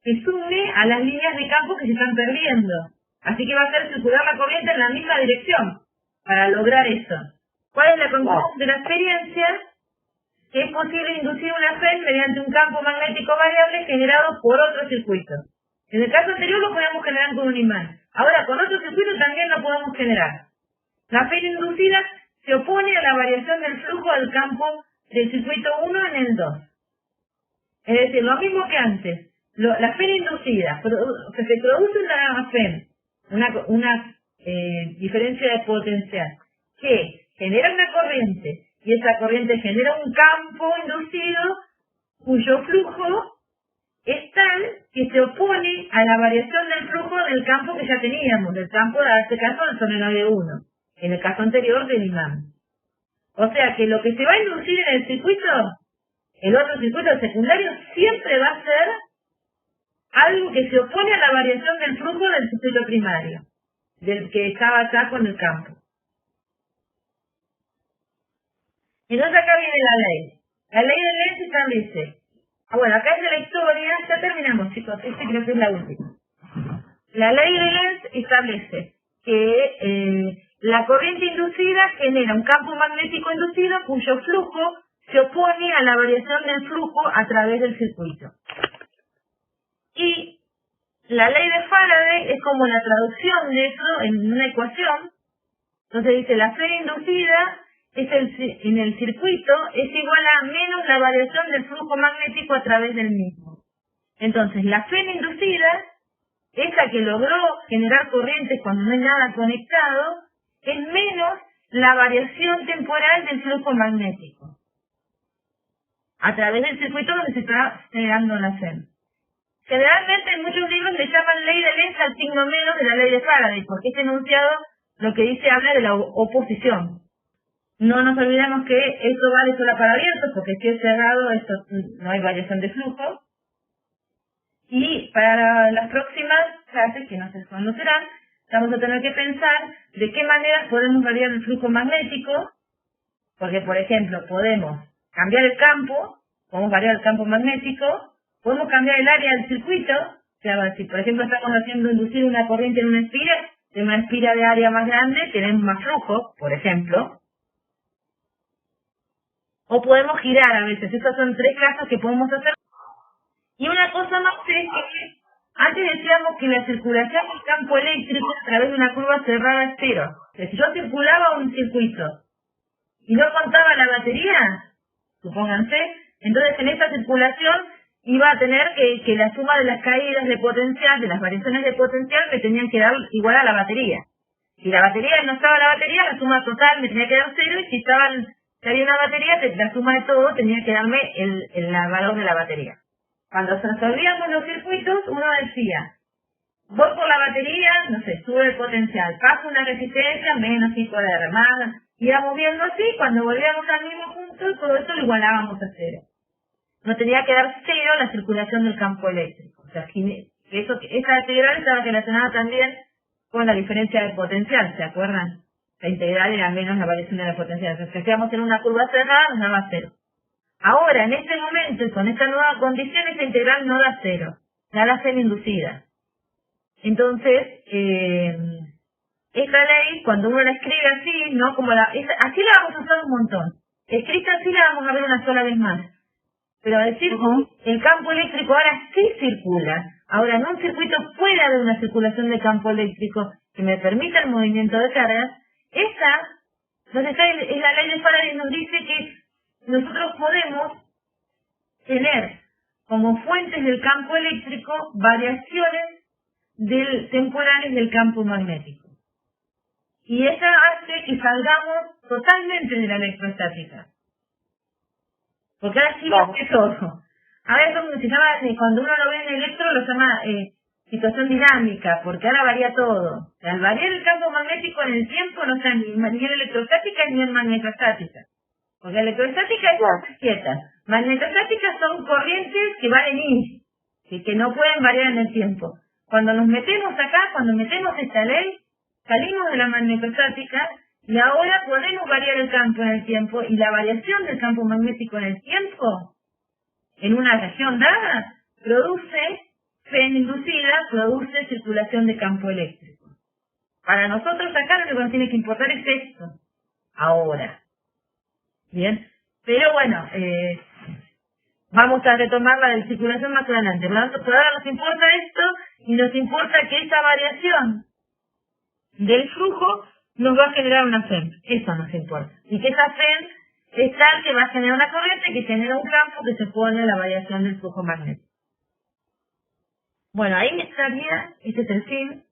que sume a las líneas de campo que se están perdiendo. Así que va a hacer circular la corriente en la misma dirección para lograr eso. ¿Cuál es la conclusión de la experiencia? Que es posible inducir una FEN mediante un campo magnético variable generado por otro circuito. En el caso anterior lo podemos generar con un imán. Ahora, con otro circuito también lo podemos generar. La FEN inducida se opone a la variación del flujo del campo del circuito 1 en el 2. Es decir, lo mismo que antes. La FEN inducida, que se produce una FEN, una diferencia de potencial, que genera una corriente, y esa corriente genera un campo inducido cuyo flujo es tal que se opone a la variación del flujo del campo que ya teníamos, del campo, en este caso, del solenoide 1, en el caso anterior del imán. O sea que lo que se va a inducir en el circuito, el otro circuito secundario, siempre va a ser algo que se opone a la variación del flujo del circuito primario, del que estaba acá con el campo. Entonces acá viene la ley. La ley de Lenz establece. Bueno, acá es de la historia, ya terminamos, chicos, creo que es la última. La ley de Lenz establece que la corriente inducida genera un campo magnético inducido cuyo flujo se opone a la variación del flujo a través del circuito. Y la ley de Faraday es como la traducción de eso en una ecuación. Entonces dice, la FEN inducida en el circuito es igual a menos la variación del flujo magnético a través del mismo. Entonces, la FEN inducida, esa que logró generar corrientes cuando no hay nada conectado, es menos la variación temporal del flujo magnético a través del circuito donde se está generando la FEN. Generalmente en muchos libros le llaman ley de Lenz al signo menos de la ley de Faraday, porque este enunciado lo que dice habla de la oposición. no nos olvidemos que esto vale solo para abiertos, porque si es cerrado, esto no hay variación de flujo. Y para las próximas clases, que no sé cuándo serán, vamos a tener que pensar de qué manera podemos variar el flujo magnético, porque, por ejemplo, podemos cambiar el campo, podemos variar el campo magnético, podemos cambiar el área del circuito, o sea, si por ejemplo estamos haciendo inducir una corriente en una espira de área más grande, tenemos más flujo, por ejemplo. O podemos girar a veces, estos son 3 casos que podemos hacer. Y una cosa más es que antes decíamos que la circulación del campo eléctrico a través de una curva cerrada es cero. O sea, si yo circulaba un circuito y no contaba la batería, supónganse, entonces en esta circulación iba a tener que la suma de las caídas de potencial, de las variaciones de potencial, me tenían que dar igual a la batería. Si la batería no estaba la batería, la suma total me tenía que dar cero, y si había una batería, la suma de todo tenía que darme el valor de la batería. Cuando resolvíamos los circuitos, uno decía, voy por la batería, no sé, sube el potencial, paso una resistencia, menos 5 de R, más, íbamos viendo así, cuando volvíamos al mismo punto, todo eso lo igualábamos a cero. No tenía que dar cero la circulación del campo eléctrico. O sea, esa integral estaba relacionada también con la diferencia de potencial, ¿se acuerdan? La integral era menos la variación de la potencial. Entonces, si hacíamos en una curva cerrada, nos daba cero. Ahora, en este momento, con esta nueva condición, esta integral no da cero, da cero inducida. Entonces, esta ley, cuando uno la escribe así, ¿no? Así la vamos a usar un montón. Escrita así la vamos a ver una sola vez más. Pero decir, el campo eléctrico ahora sí circula. Ahora, en un circuito puede haber una circulación de campo eléctrico que me permita el movimiento de cargas. Esa, es la ley de Faraday, nos dice que nosotros podemos tener como fuentes del campo eléctrico variaciones temporales del campo magnético. Y esa hace que salgamos totalmente de la electrostática. Porque ahora sí lo hace todo. Ahora eso se llama, cuando uno lo ve en electro, lo llama situación dinámica, porque ahora varía todo. O sea, al variar el campo magnético en el tiempo no está ni en electrostática ni en magnetostática. Porque electrostática es quieta. Magnetostática son corrientes que van en Y, que no pueden variar en el tiempo. Cuando nos metemos acá, cuando metemos esta ley, salimos de la magnetostática y ahora podemos variar el campo en el tiempo, y la variación del campo magnético en el tiempo, en una región dada, produce inducida, produce circulación de campo eléctrico. Para nosotros acá lo que nos tiene que importar es esto, ahora. Bien, pero bueno, vamos a retomar la de circulación más adelante. Por ahora nos importa esto, y nos importa que esa variación del flujo nos va a generar una FEM. Eso nos importa. Y que esa FEM es tal que va a generar una corriente que genera un campo que se pone en la variación del flujo magnético. Bueno, ahí estaría, este es el fin.